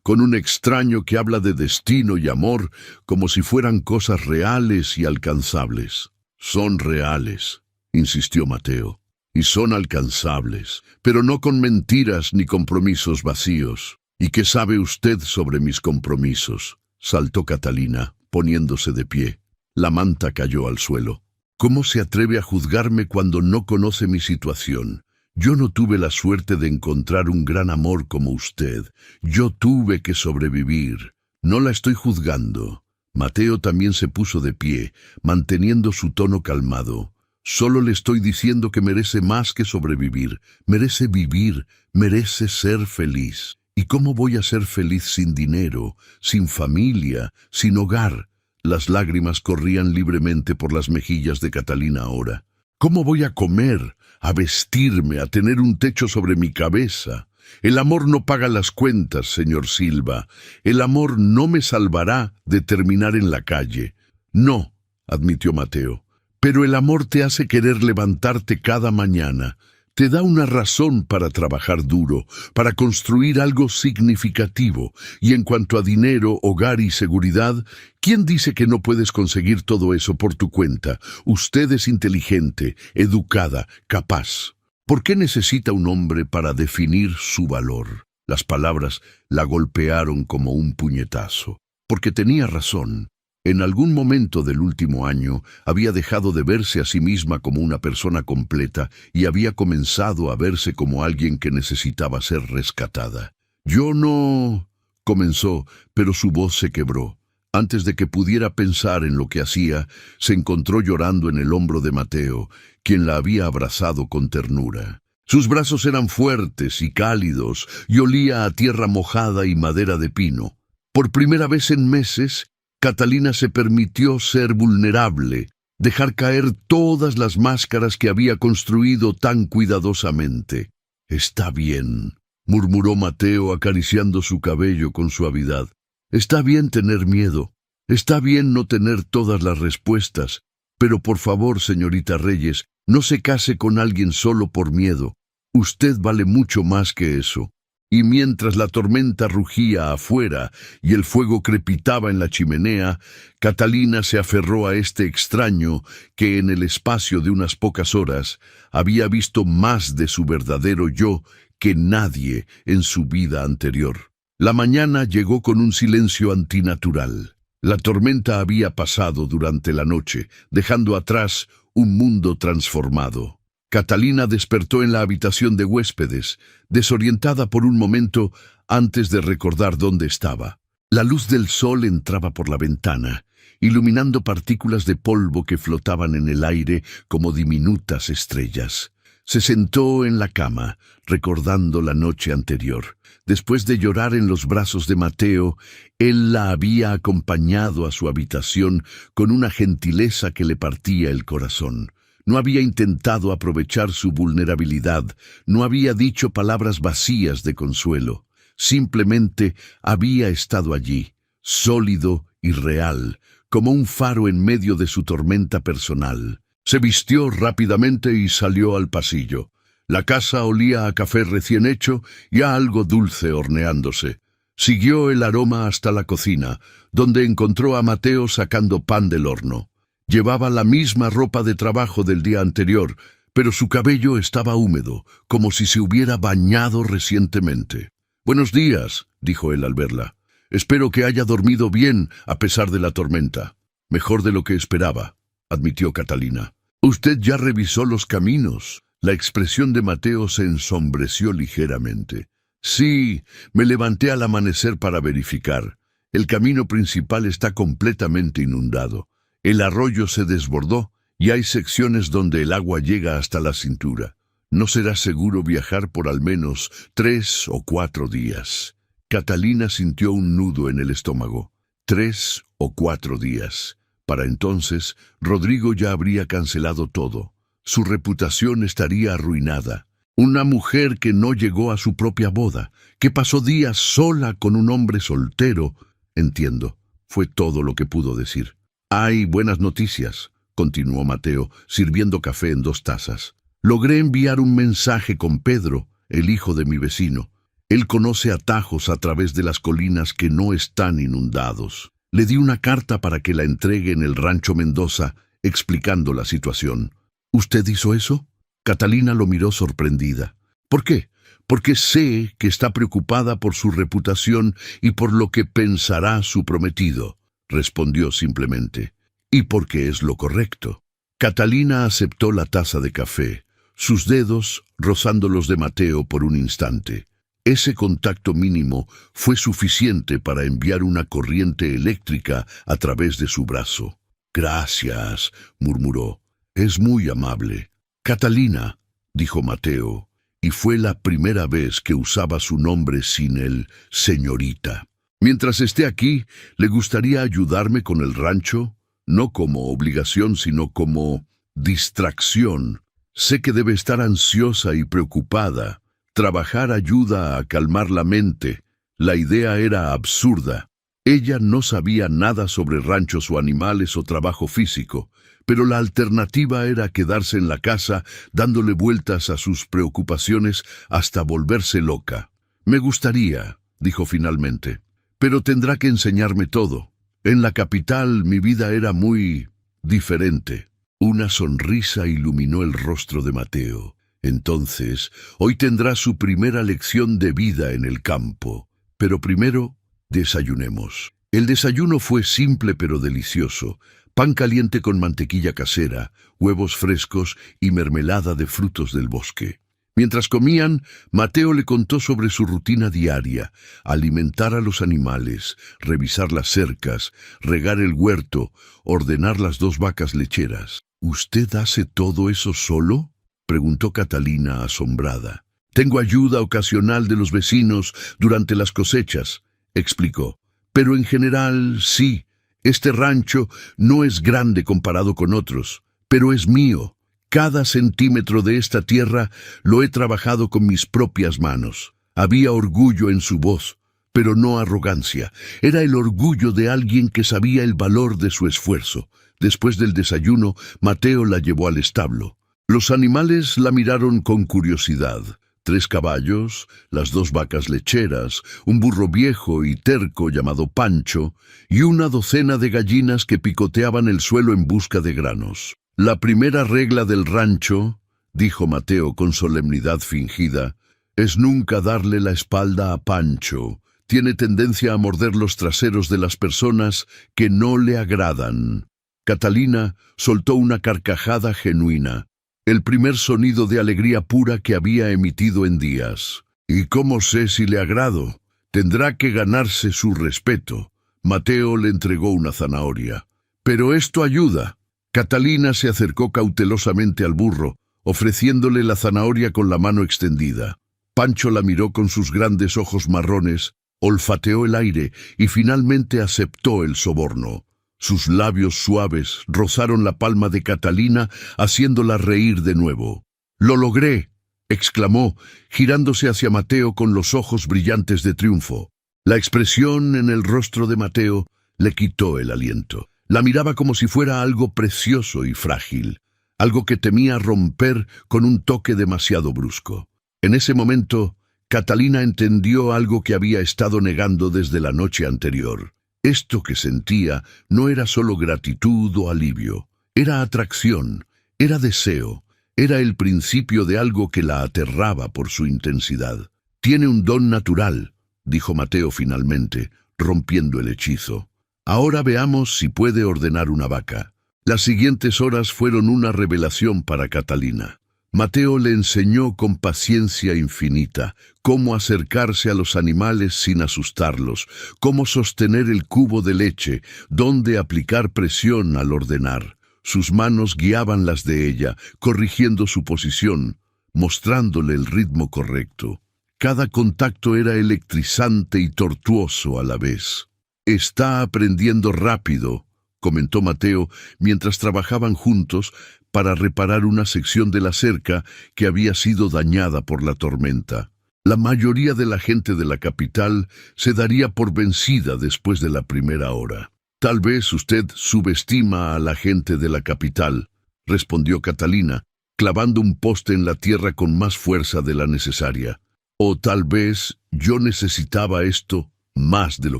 Speaker 1: con un extraño que habla de destino y amor como si fueran cosas reales y alcanzables». «Son reales», insistió Mateo, «y son alcanzables, pero no con mentiras ni compromisos vacíos». «¿Y qué sabe usted sobre mis compromisos?», saltó Catalina, poniéndose de pie. La manta cayó al suelo. «¿Cómo se atreve a juzgarme cuando no conoce mi situación? Yo no tuve la suerte de encontrar un gran amor como usted. Yo tuve que sobrevivir. No la estoy juzgando». Mateo también se puso de pie, manteniendo su tono calmado. «Solo le estoy diciendo que merece más que sobrevivir. Merece vivir, merece ser feliz. ¿Y cómo voy a ser feliz sin dinero, sin familia, sin hogar?» Las lágrimas corrían libremente por las mejillas de Catalina ahora. «¿Cómo voy a comer, a vestirme, a tener un techo sobre mi cabeza? El amor no paga las cuentas, señor Silva. El amor no me salvará de terminar en la calle». «No», admitió Mateo, «pero el amor te hace querer levantarte cada mañana. Te da una razón para trabajar duro, para construir algo significativo. Y en cuanto a dinero, hogar y seguridad, ¿quién dice que no puedes conseguir todo eso por tu cuenta? Usted es inteligente, educada, capaz. ¿Por qué necesita un hombre para definir su valor?» Las palabras la golpearon como un puñetazo. Porque tenía razón. En algún momento del último año había dejado de verse a sí misma como una persona completa y había comenzado a verse como alguien que necesitaba ser rescatada. «Yo no...», comenzó, pero su voz se quebró. Antes de que pudiera pensar en lo que hacía, se encontró llorando en el hombro de Mateo, quien la había abrazado con ternura. Sus brazos eran fuertes y cálidos y olía a tierra mojada y madera de pino. Por primera vez en meses, Catalina se permitió ser vulnerable, dejar caer todas las máscaras que había construido tan cuidadosamente. «Está bien», murmuró Mateo acariciando su cabello con suavidad. «Está bien tener miedo. Está bien no tener todas las respuestas. Pero por favor, señorita Reyes, no se case con alguien solo por miedo. Usted vale mucho más que eso». Y mientras la tormenta rugía afuera y el fuego crepitaba en la chimenea, Catalina se aferró a este extraño que en el espacio de unas pocas horas había visto más de su verdadero yo que nadie en su vida anterior. La mañana llegó con un silencio antinatural. La tormenta había pasado durante la noche, dejando atrás un mundo transformado. Catalina despertó en la habitación de huéspedes, desorientada por un momento antes de recordar dónde estaba. La luz del sol entraba por la ventana, iluminando partículas de polvo que flotaban en el aire como diminutas estrellas. Se sentó en la cama, recordando la noche anterior. Después de llorar en los brazos de Mateo, él la había acompañado a su habitación con una gentileza que le partía el corazón. No había intentado aprovechar su vulnerabilidad, no había dicho palabras vacías de consuelo. Simplemente había estado allí, sólido y real, como un faro en medio de su tormenta personal. Se vistió rápidamente y salió al pasillo. La casa olía a café recién hecho y a algo dulce horneándose. Siguió el aroma hasta la cocina, donde encontró a Mateo sacando pan del horno. Llevaba la misma ropa de trabajo del día anterior, pero su cabello estaba húmedo, como si se hubiera bañado recientemente. «Buenos días», dijo él al verla. «Espero que haya dormido bien a pesar de la tormenta». «Mejor de lo que esperaba», admitió Catalina. «Usted ya revisó los caminos». La expresión de Mateo se ensombreció ligeramente. «Sí, me levanté al amanecer para verificar. El camino principal está completamente inundado. El arroyo se desbordó y hay secciones donde el agua llega hasta la cintura. No será seguro viajar por al menos 3 o 4 días». Catalina sintió un nudo en el estómago. 3 o 4 días. Para entonces, Rodrigo ya habría cancelado todo. Su reputación estaría arruinada. Una mujer que no llegó a su propia boda, que pasó días sola con un hombre soltero. Entiendo, fue todo lo que pudo decir. Hay buenas noticias, continuó Mateo, sirviendo café en 2 tazas. Logré enviar un mensaje con Pedro, el hijo de mi vecino. Él conoce atajos a través de las colinas que no están inundados. Le di una carta para que la entregue en el Rancho Mendoza, explicando la situación. ¿Usted hizo eso? Catalina lo miró sorprendida. ¿Por qué? Porque sé que está preocupada por su reputación y por lo que pensará su prometido, respondió simplemente. Y porque es lo correcto. Catalina aceptó la taza de café, sus dedos rozando los de Mateo por un instante. Ese contacto mínimo fue suficiente para enviar una corriente eléctrica a través de su brazo. «Gracias», murmuró. «Es muy amable». «Catalina», dijo Mateo, y fue la primera vez que usaba su nombre sin el señorita. «Mientras esté aquí, ¿le gustaría ayudarme con el rancho? No como obligación, sino como distracción. Sé que debe estar ansiosa y preocupada. Trabajar ayuda a calmar la mente». La idea era absurda. Ella no sabía nada sobre ranchos o animales o trabajo físico, pero la alternativa era quedarse en la casa dándole vueltas a sus preocupaciones hasta volverse loca. «Me gustaría», dijo finalmente, «pero tendrá que enseñarme todo. En la capital mi vida era muy diferente». Una sonrisa iluminó el rostro de Mateo. «Entonces, hoy tendrá su primera lección de vida en el campo. Pero primero, desayunemos». El desayuno fue simple pero delicioso. Pan caliente con mantequilla casera, huevos frescos y mermelada de frutos del bosque. Mientras comían, Mateo le contó sobre su rutina diaria: alimentar a los animales, revisar las cercas, regar el huerto, ordenar las 2 vacas lecheras. «¿Usted hace todo eso solo?», preguntó Catalina asombrada. «Tengo ayuda ocasional de los vecinos durante las cosechas», explicó. «Pero en general, sí. Este rancho no es grande comparado con otros, pero es mío. Cada centímetro de esta tierra lo he trabajado con mis propias manos». Había orgullo en su voz, pero no arrogancia. Era el orgullo de alguien que sabía el valor de su esfuerzo. Después del desayuno, Mateo la llevó al establo. Los animales la miraron con curiosidad. 3 caballos, las 2 vacas lecheras, un burro viejo y terco llamado Pancho, y una docena de gallinas que picoteaban el suelo en busca de granos. «La primera regla del rancho», dijo Mateo con solemnidad fingida, «es nunca darle la espalda a Pancho. Tiene tendencia a morder los traseros de las personas que no le agradan». Catalina soltó una carcajada genuina, el primer sonido de alegría pura que había emitido en días. «¿Y cómo sé si le agrado? Tendrá que ganarse su respeto». Mateo le entregó una zanahoria. «Pero esto ayuda». Catalina se acercó cautelosamente al burro, ofreciéndole la zanahoria con la mano extendida. Pancho la miró con sus grandes ojos marrones, olfateó el aire y finalmente aceptó el soborno. Sus labios suaves rozaron la palma de Catalina, haciéndola reír de nuevo. «Lo logré», exclamó, girándose hacia Mateo con los ojos brillantes de triunfo. La expresión en el rostro de Mateo le quitó el aliento. La miraba como si fuera algo precioso y frágil, algo que temía romper con un toque demasiado brusco. En ese momento, Catalina entendió algo que había estado negando desde la noche anterior. Esto que sentía no era solo gratitud o alivio, era atracción, era deseo, era el principio de algo que la aterraba por su intensidad. «Tiene un don natural», dijo Mateo finalmente, rompiendo el hechizo. «Ahora veamos si puede ordenar una vaca». Las siguientes horas fueron una revelación para Catalina. Mateo le enseñó con paciencia infinita cómo acercarse a los animales sin asustarlos, cómo sostener el cubo de leche, dónde aplicar presión al ordenar. Sus manos guiaban las de ella, corrigiendo su posición, mostrándole el ritmo correcto. Cada contacto era electrizante y tortuoso a la vez. Está aprendiendo rápido, comentó Mateo mientras trabajaban juntos para reparar una sección de la cerca que había sido dañada por la tormenta. La mayoría de la gente de la capital se daría por vencida después de la primera hora. Tal vez usted subestima a la gente de la capital, respondió Catalina, clavando un poste en la tierra con más fuerza de la necesaria. O tal vez yo necesitaba esto más de lo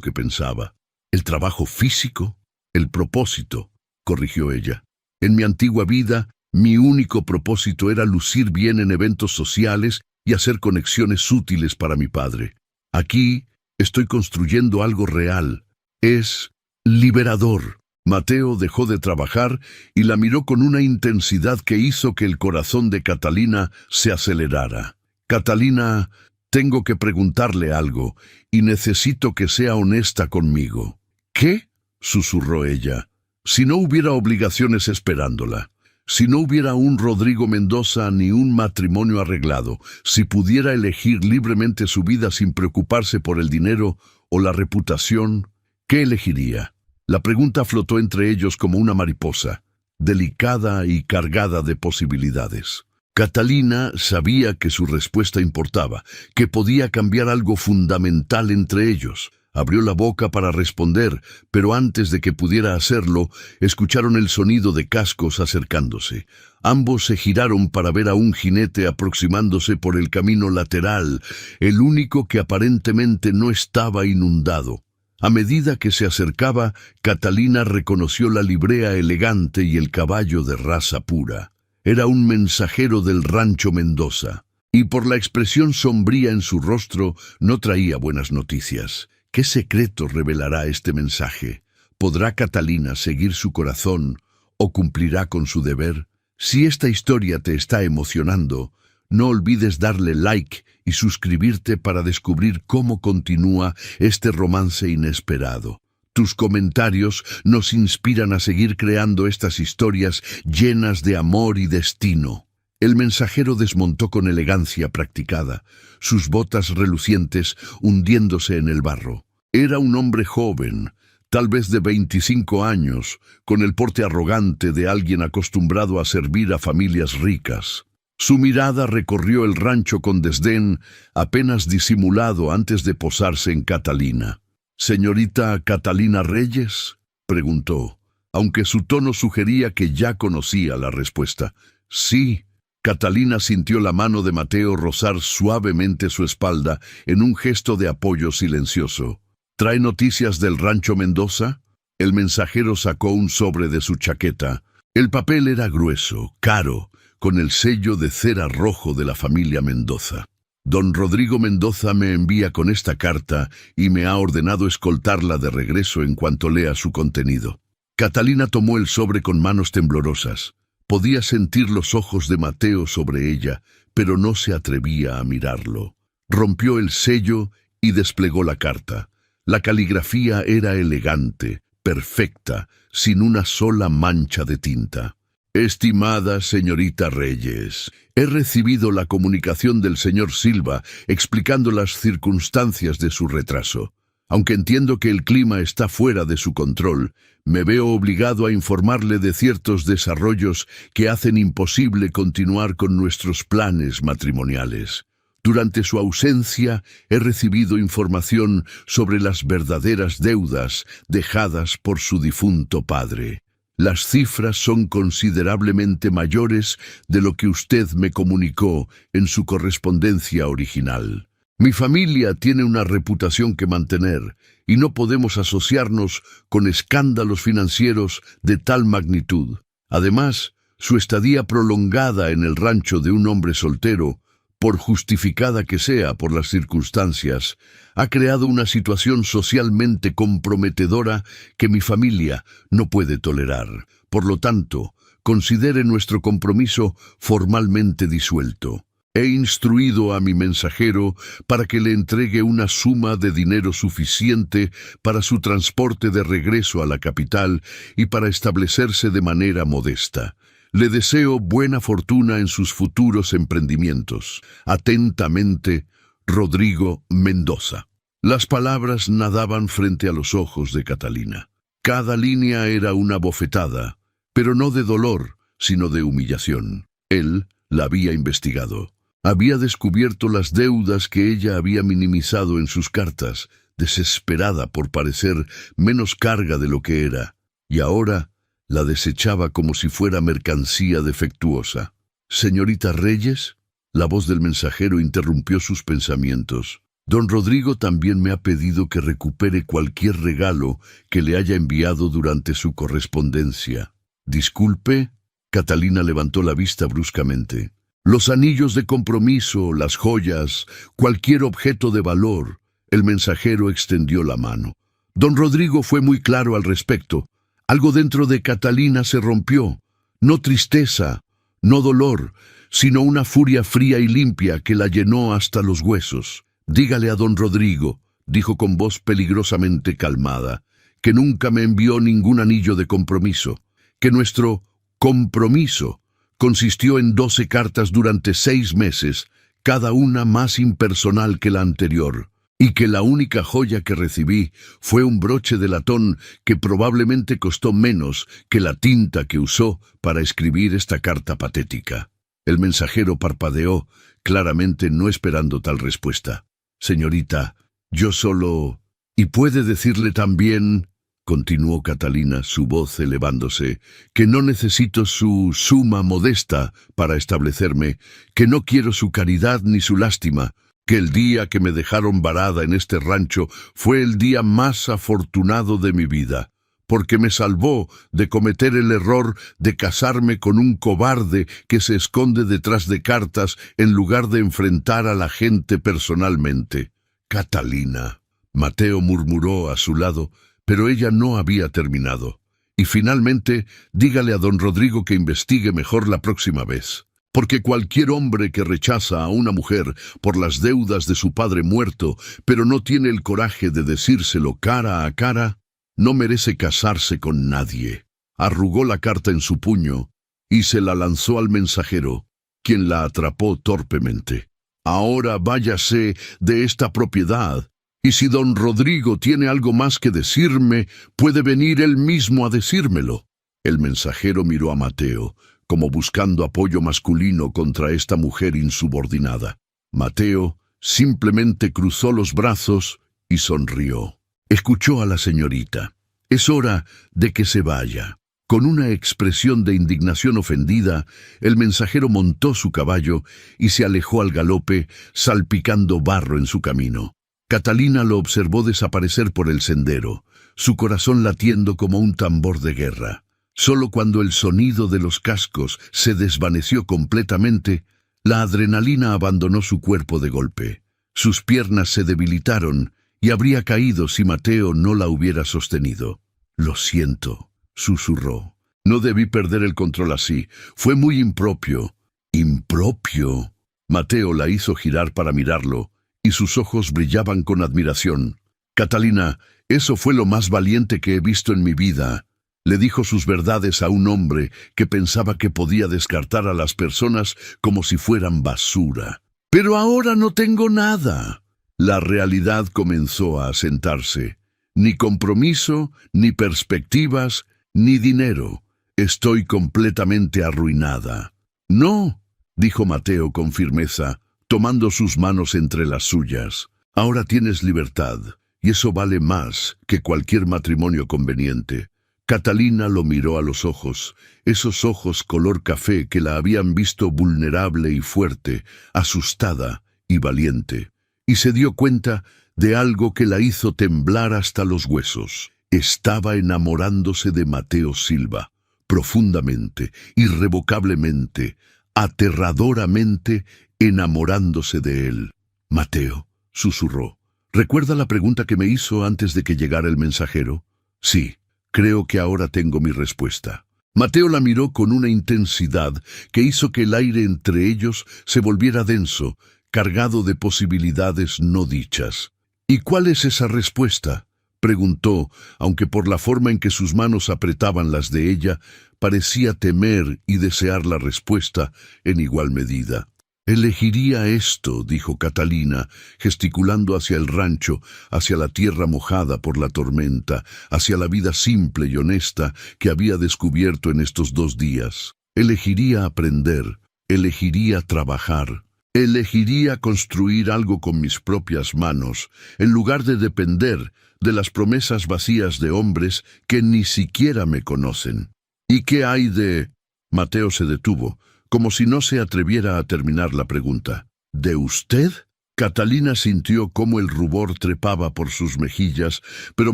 Speaker 1: que pensaba. El trabajo físico, el propósito, corrigió ella. En mi antigua vida, mi único propósito era lucir bien en eventos sociales y hacer conexiones útiles para mi padre. Aquí estoy construyendo algo real. Es liberador. Mateo dejó de trabajar y la miró con una intensidad que hizo que el corazón de Catalina se acelerara. Catalina, tengo que preguntarle algo y necesito que sea honesta conmigo. ¿Qué? Susurró ella. Si no hubiera obligaciones esperándola, si no hubiera un Rodrigo Mendoza ni un matrimonio arreglado, si pudiera elegir libremente su vida sin preocuparse por el dinero o la reputación, ¿qué elegiría? La pregunta flotó entre ellos como una mariposa, delicada y cargada de posibilidades. Catalina sabía que su respuesta importaba, que podía cambiar algo fundamental entre ellos. Abrió la boca para responder, pero antes de que pudiera hacerlo, escucharon el sonido de cascos acercándose. Ambos se giraron para ver a un jinete aproximándose por el camino lateral, el único que aparentemente no estaba inundado. A medida que se acercaba, Catalina reconoció la librea elegante y el caballo de raza pura. Era un mensajero del rancho Mendoza, y por la expresión sombría en su rostro no traía buenas noticias. ¿Qué secreto revelará este mensaje? ¿Podrá Catalina seguir su corazón o cumplirá con su deber? Si esta historia te está emocionando, no olvides darle like y suscribirte para descubrir cómo continúa este romance inesperado. Tus comentarios nos inspiran a seguir creando estas historias llenas de amor y destino. El mensajero desmontó con elegancia practicada, sus botas relucientes hundiéndose en el barro. Era un hombre joven, tal vez de 25 años, con el porte arrogante de alguien acostumbrado a servir a familias ricas. Su mirada recorrió el rancho con desdén, apenas disimulado antes de posarse en Catalina. «¿Señorita Catalina Reyes?», preguntó, aunque su tono sugería que ya conocía la respuesta. «Sí». Catalina sintió la mano de Mateo rozar suavemente su espalda en un gesto de apoyo silencioso. «¿Trae noticias del rancho Mendoza?». El mensajero sacó un sobre de su chaqueta. El papel era grueso, caro, con el sello de cera rojo de la familia Mendoza. «Don Rodrigo Mendoza me envía con esta carta y me ha ordenado escoltarla de regreso en cuanto lea su contenido». Catalina tomó el sobre con manos temblorosas. Podía sentir los ojos de Mateo sobre ella, pero no se atrevía a mirarlo. Rompió el sello y desplegó la carta. La caligrafía era elegante, perfecta, sin una sola mancha de tinta. «Estimada señorita Reyes, he recibido la comunicación del señor Silva explicando las circunstancias de su retraso. Aunque entiendo que el clima está fuera de su control, me veo obligado a informarle de ciertos desarrollos que hacen imposible continuar con nuestros planes matrimoniales. Durante su ausencia he recibido información sobre las verdaderas deudas dejadas por su difunto padre. Las cifras son considerablemente mayores de lo que usted me comunicó en su correspondencia original. Mi familia tiene una reputación que mantener y no podemos asociarnos con escándalos financieros de tal magnitud. Además, su estadía prolongada en el rancho de un hombre soltero, por justificada que sea por las circunstancias, ha creado una situación socialmente comprometedora que mi familia no puede tolerar. Por lo tanto, considere nuestro compromiso formalmente disuelto. He instruido a mi mensajero para que le entregue una suma de dinero suficiente para su transporte de regreso a la capital y para establecerse de manera modesta. Le deseo buena fortuna en sus futuros emprendimientos. Atentamente, Rodrigo Mendoza. Las palabras nadaban frente a los ojos de Catalina. Cada línea era una bofetada, pero no de dolor, sino de humillación. Él la había investigado. Había descubierto las deudas que ella había minimizado en sus cartas, desesperada por parecer menos carga de lo que era, y ahora la desechaba como si fuera mercancía defectuosa. «Señorita Reyes», la voz del mensajero interrumpió sus pensamientos. «Don Rodrigo también me ha pedido que recupere cualquier regalo que le haya enviado durante su correspondencia». «Disculpe». Catalina levantó la vista bruscamente. «Los anillos de compromiso, las joyas, cualquier objeto de valor». El mensajero extendió la mano. Don Rodrigo fue muy claro al respecto. Algo dentro de Catalina se rompió. No tristeza, no dolor, sino una furia fría y limpia que la llenó hasta los huesos. «Dígale a don Rodrigo», dijo con voz peligrosamente calmada, «que nunca me envió ningún anillo de compromiso, que nuestro compromiso consistió en 12 cartas durante 6 meses, cada una más impersonal que la anterior, y que la única joya que recibí fue un broche de latón que probablemente costó menos que la tinta que usó para escribir esta carta patética». El mensajero parpadeó, claramente no esperando tal respuesta. «Señorita, yo solo... Y puede decirle también», continuó Catalina, su voz elevándose, «que no necesito su suma modesta para establecerme, que no quiero su caridad ni su lástima, que el día que me dejaron varada en este rancho fue el día más afortunado de mi vida, porque me salvó de cometer el error de casarme con un cobarde que se esconde detrás de cartas en lugar de enfrentar a la gente personalmente». «Catalina», Mateo murmuró a su lado, pero ella no había terminado. «Y finalmente, dígale a don Rodrigo que investigue mejor la próxima vez, porque cualquier hombre que rechaza a una mujer por las deudas de su padre muerto, pero no tiene el coraje de decírselo cara a cara, no merece casarse con nadie». Arrugó la carta en su puño y se la lanzó al mensajero, quien la atrapó torpemente. «Ahora váyase de esta propiedad, y si don Rodrigo tiene algo más que decirme, puede venir él mismo a decírmelo». El mensajero miró a Mateo, como buscando apoyo masculino contra esta mujer insubordinada. Mateo simplemente cruzó los brazos y sonrió. Escuchó a la señorita. «Es hora de que se vaya». Con una expresión de indignación ofendida, el mensajero montó su caballo y se alejó al galope, salpicando barro en su camino. Catalina lo observó desaparecer por el sendero, su corazón latiendo como un tambor de guerra. Solo cuando el sonido de los cascos se desvaneció completamente, la adrenalina abandonó su cuerpo de golpe. Sus piernas se debilitaron y habría caído si Mateo no la hubiera sostenido. «Lo siento», susurró. «No debí perder el control así. Fue muy impropio». «¿Impropio?» Mateo la hizo girar para mirarlo, y sus ojos brillaban con admiración. «Catalina, eso fue lo más valiente que he visto en mi vida». Le dijo sus verdades a un hombre que pensaba que podía descartar a las personas como si fueran basura. «Pero ahora no tengo nada». La realidad comenzó a asentarse. «Ni compromiso, ni perspectivas, ni dinero. Estoy completamente arruinada». «No», dijo Mateo con firmeza, tomando sus manos entre las suyas. «Ahora tienes libertad, y eso vale más que cualquier matrimonio conveniente». Catalina lo miró a los ojos, esos ojos color café que la habían visto vulnerable y fuerte, asustada y valiente, y se dio cuenta de algo que la hizo temblar hasta los huesos. Estaba enamorándose de Mateo Silva, profundamente, irrevocablemente, aterradoramente enamorándose de él. «Mateo», susurró, «¿recuerda la pregunta que me hizo antes de que llegara el mensajero?» «Sí, creo que ahora tengo mi respuesta». Mateo la miró con una intensidad que hizo que el aire entre ellos se volviera denso, cargado de posibilidades no dichas. «¿Y cuál es esa respuesta?», preguntó, aunque por la forma en que sus manos apretaban las de ella, parecía temer y desear la respuesta en igual medida. Elegiría esto, dijo Catalina, gesticulando hacia el rancho, hacia la tierra mojada por la tormenta, hacia la vida simple y honesta que había descubierto en estos 2 días. Elegiría aprender, elegiría trabajar, elegiría construir algo con mis propias manos, en lugar de depender de las promesas vacías de hombres que ni siquiera me conocen. ¿Y qué hay de...? Mateo se detuvo, como si no se atreviera a terminar la pregunta. ¿De usted? Catalina sintió cómo el rubor trepaba por sus mejillas, pero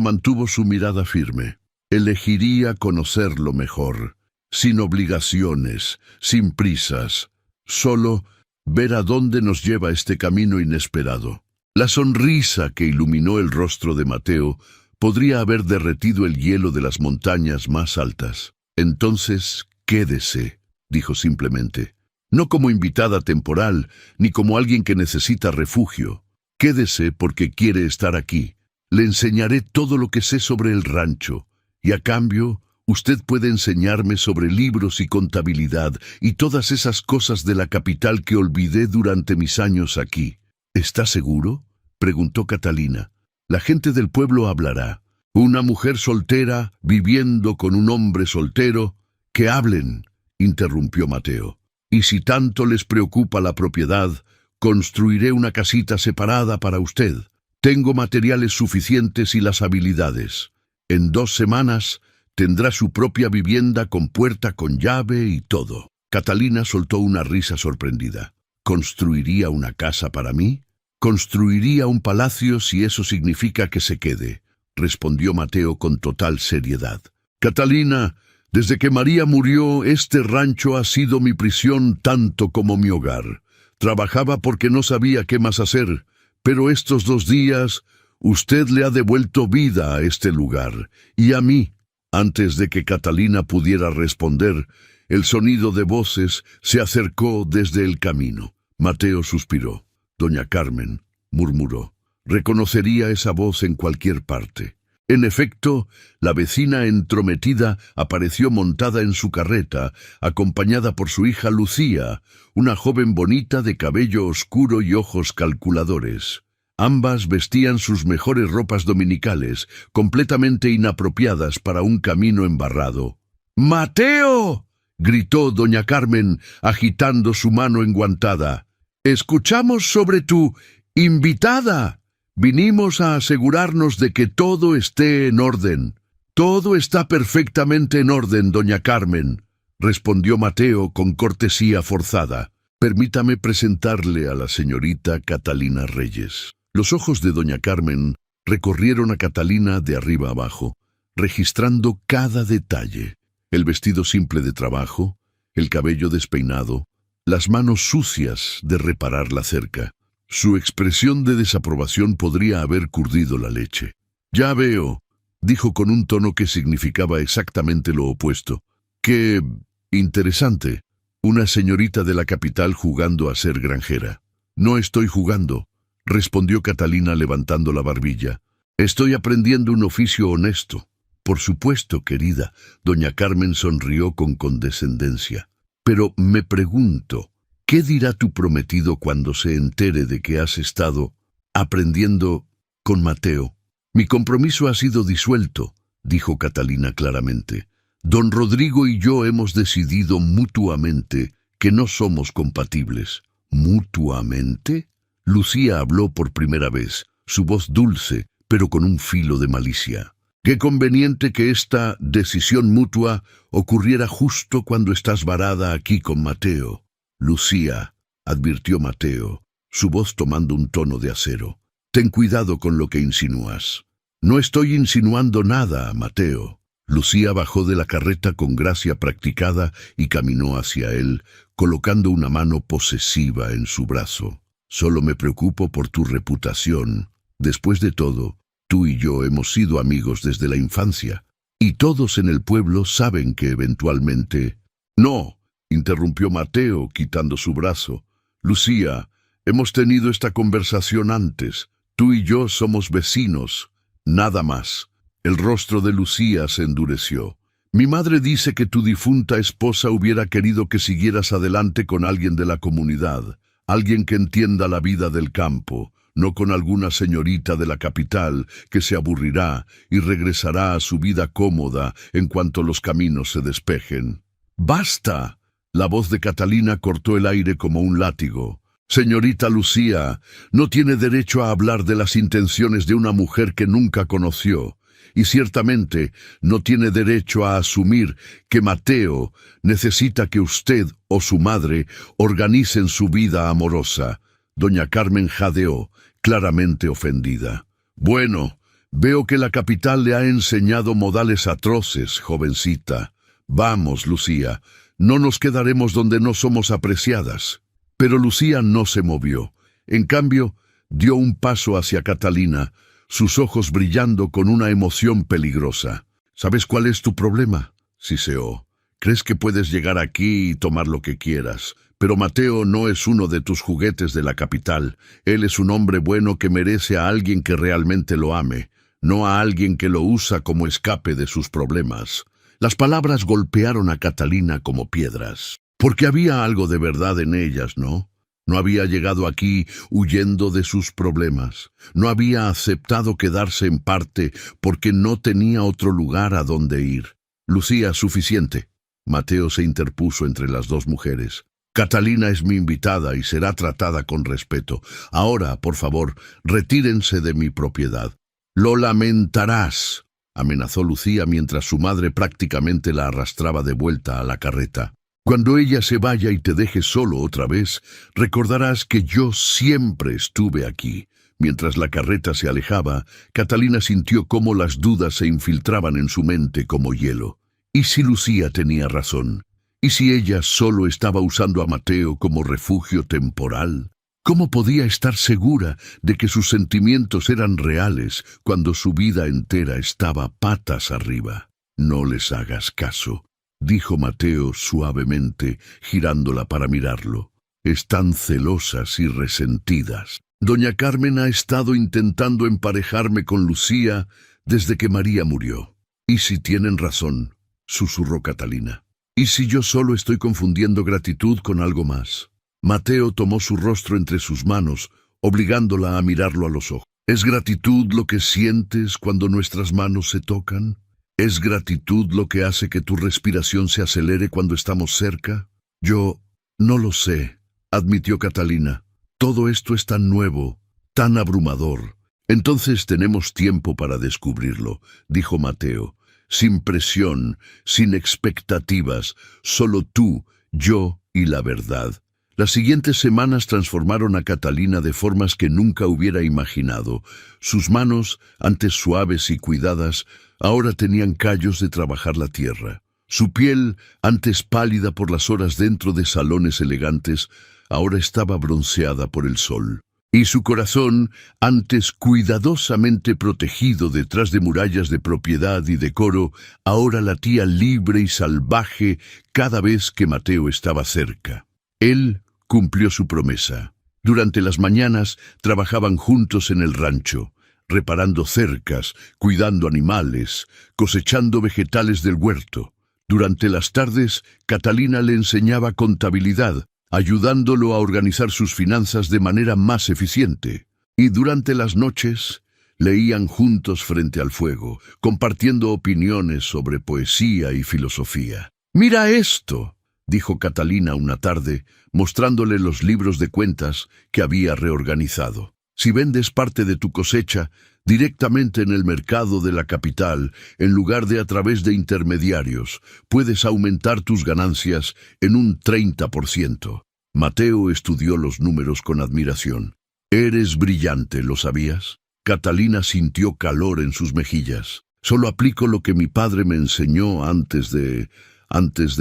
Speaker 1: mantuvo su mirada firme. Elegiría conocerlo mejor, sin obligaciones, sin prisas, solo ver a dónde nos lleva este camino inesperado. La sonrisa que iluminó el rostro de Mateo podría haber derretido el hielo de las montañas más altas. Entonces, quédese, dijo simplemente. No como invitada temporal, ni como alguien que necesita refugio. Quédese porque quiere estar aquí. Le enseñaré todo lo que sé sobre el rancho, y a cambio, usted puede enseñarme sobre libros y contabilidad y todas esas cosas de la capital que olvidé durante mis años aquí. ¿Está seguro?, preguntó Catalina. La gente del pueblo hablará. Una mujer soltera viviendo con un hombre soltero. Que hablen, interrumpió Mateo. Y si tanto les preocupa la propiedad, construiré una casita separada para usted. Tengo materiales suficientes y las habilidades. En 2 semanas tendrá su propia vivienda con puerta con llave y todo. Catalina soltó una risa sorprendida. ¿Construiría una casa para mí? Construiría un palacio si eso significa que se quede, respondió Mateo con total seriedad. Catalina, desde que María murió, este rancho ha sido mi prisión tanto como mi hogar. Trabajaba porque no sabía qué más hacer, pero estos 2 días usted le ha devuelto vida a este lugar y a mí. Antes de que Catalina pudiera responder, el sonido de voces se acercó desde el camino. Mateo suspiró. Doña Carmen, murmuró, reconocería esa voz en cualquier parte. En efecto, la vecina entrometida apareció montada en su carreta, acompañada por su hija Lucía, una joven bonita de cabello oscuro y ojos calculadores. Ambas vestían sus mejores ropas dominicales, completamente inapropiadas para un camino embarrado. ¡Mateo!, gritó doña Carmen, agitando su mano enguantada. «Escuchamos sobre tu invitada. Vinimos a asegurarnos de que todo esté en orden». «Todo está perfectamente en orden, doña Carmen», respondió Mateo con cortesía forzada. «Permítame presentarle a la señorita Catalina Reyes». Los ojos de doña Carmen recorrieron a Catalina de arriba abajo, registrando cada detalle. El vestido simple de trabajo, el cabello despeinado, las manos sucias de reparar la cerca. Su expresión de desaprobación podría haber curtido la leche. «Ya veo», dijo con un tono que significaba exactamente lo opuesto. «Qué interesante. Una señorita de la capital jugando a ser granjera». «No estoy jugando», respondió Catalina levantando la barbilla. «Estoy aprendiendo un oficio honesto». «Por supuesto, querida», doña Carmen sonrió con condescendencia. «Pero me pregunto, ¿qué dirá tu prometido cuando se entere de que has estado aprendiendo con Mateo?» «Mi compromiso ha sido disuelto», dijo Catalina claramente. «Don Rodrigo y yo hemos decidido mutuamente que no somos compatibles». «¿Mutuamente?». Lucía habló por primera vez, su voz dulce, pero con un filo de malicia. «Qué conveniente que esta decisión mutua ocurriera justo cuando estás varada aquí con Mateo». «Lucía», advirtió Mateo, su voz tomando un tono de acero, «ten cuidado con lo que insinúas». «No estoy insinuando nada, Mateo». Lucía bajó de la carreta con gracia practicada y caminó hacia él, colocando una mano posesiva en su brazo. «Solo me preocupo por tu reputación. Después de todo, tú y yo hemos sido amigos desde la infancia, y todos en el pueblo saben que eventualmente...» «No», interrumpió Mateo, quitando su brazo. «Lucía, hemos tenido esta conversación antes. Tú y yo somos vecinos, nada más». El rostro de Lucía se endureció. «Mi madre dice que tu difunta esposa hubiera querido que siguieras adelante con alguien de la comunidad, alguien que entienda la vida del campo, no con alguna señorita de la capital que se aburrirá y regresará a su vida cómoda en cuanto los caminos se despejen. ¡Basta! La voz de Catalina cortó el aire como un látigo. Señorita Lucía, no tiene derecho a hablar de las intenciones de una mujer que nunca conoció, y ciertamente no tiene derecho a asumir que Mateo necesita que usted o su madre organicen su vida amorosa. Doña Carmen jadeó, claramente ofendida. Bueno, veo que la capital le ha enseñado modales atroces, jovencita. Vamos, Lucía, no nos quedaremos donde no somos apreciadas. Pero Lucía no se movió. En cambio, dio un paso hacia Catalina, sus ojos brillando con una emoción peligrosa. ¿Sabes cuál es tu problema?, siseó. Crees que puedes llegar aquí y tomar lo que quieras, pero Mateo no es uno de tus juguetes de la capital. Él es un hombre bueno que merece a alguien que realmente lo ame, no a alguien que lo usa como escape de sus problemas. Las palabras golpearon a Catalina como piedras. Porque había algo de verdad en ellas, ¿no? No había llegado aquí huyendo de sus problemas. No había aceptado quedarse en parte porque no tenía otro lugar a donde ir. Lucía, suficiente. Mateo se interpuso entre las dos mujeres. Catalina es mi invitada y será tratada con respeto. Ahora, por favor, retírense de mi propiedad. Lo lamentarás, amenazó Lucía mientras su madre prácticamente la arrastraba de vuelta a la carreta. Cuando ella se vaya y te deje solo otra vez, recordarás que yo siempre estuve aquí. Mientras la carreta se alejaba, Catalina sintió cómo las dudas se infiltraban en su mente como hielo. ¿Y si Lucía tenía razón? ¿Y si ella solo estaba usando a Mateo como refugio temporal? ¿Cómo podía estar segura de que sus sentimientos eran reales cuando su vida entera estaba patas arriba? No les hagas caso, dijo Mateo suavemente, girándola para mirarlo. Están celosas y resentidas. Doña Carmen ha estado intentando emparejarme con Lucía desde que María murió. ¿Y si tienen razón?, susurró Catalina. ¿Y si yo solo estoy confundiendo gratitud con algo más? Mateo tomó su rostro entre sus manos, obligándola a mirarlo a los ojos. ¿Es gratitud lo que sientes cuando nuestras manos se tocan? ¿Es gratitud lo que hace que tu respiración se acelere cuando estamos cerca? Yo no lo sé, admitió Catalina. Todo esto es tan nuevo, tan abrumador. Entonces tenemos tiempo para descubrirlo, dijo Mateo. Sin presión, sin expectativas, solo tú, yo y la verdad. Las siguientes semanas transformaron a Catalina de formas que nunca hubiera imaginado. Sus manos, antes suaves y cuidadas, ahora tenían callos de trabajar la tierra. Su piel, antes pálida por las horas dentro de salones elegantes, ahora estaba bronceada por el sol. Y su corazón, antes cuidadosamente protegido detrás de murallas de propiedad y decoro, ahora latía libre y salvaje cada vez que Mateo estaba cerca. Él cumplió su promesa. Durante las mañanas trabajaban juntos en el rancho, reparando cercas, cuidando animales, cosechando vegetales del huerto. Durante las tardes, Catalina le enseñaba contabilidad, ayudándolo a organizar sus finanzas de manera más eficiente. Y durante las noches, leían juntos frente al fuego, compartiendo opiniones sobre poesía y filosofía. «Mira esto», dijo Catalina una tarde, mostrándole los libros de cuentas que había reorganizado. «Si vendes parte de tu cosecha directamente en el mercado de la capital, en lugar de a través de intermediarios, puedes aumentar tus ganancias en un 30%. Mateo estudió los números con admiración. «Eres brillante, ¿lo sabías?» Catalina sintió calor en sus mejillas. «Solo aplico lo que mi padre me enseñó antes de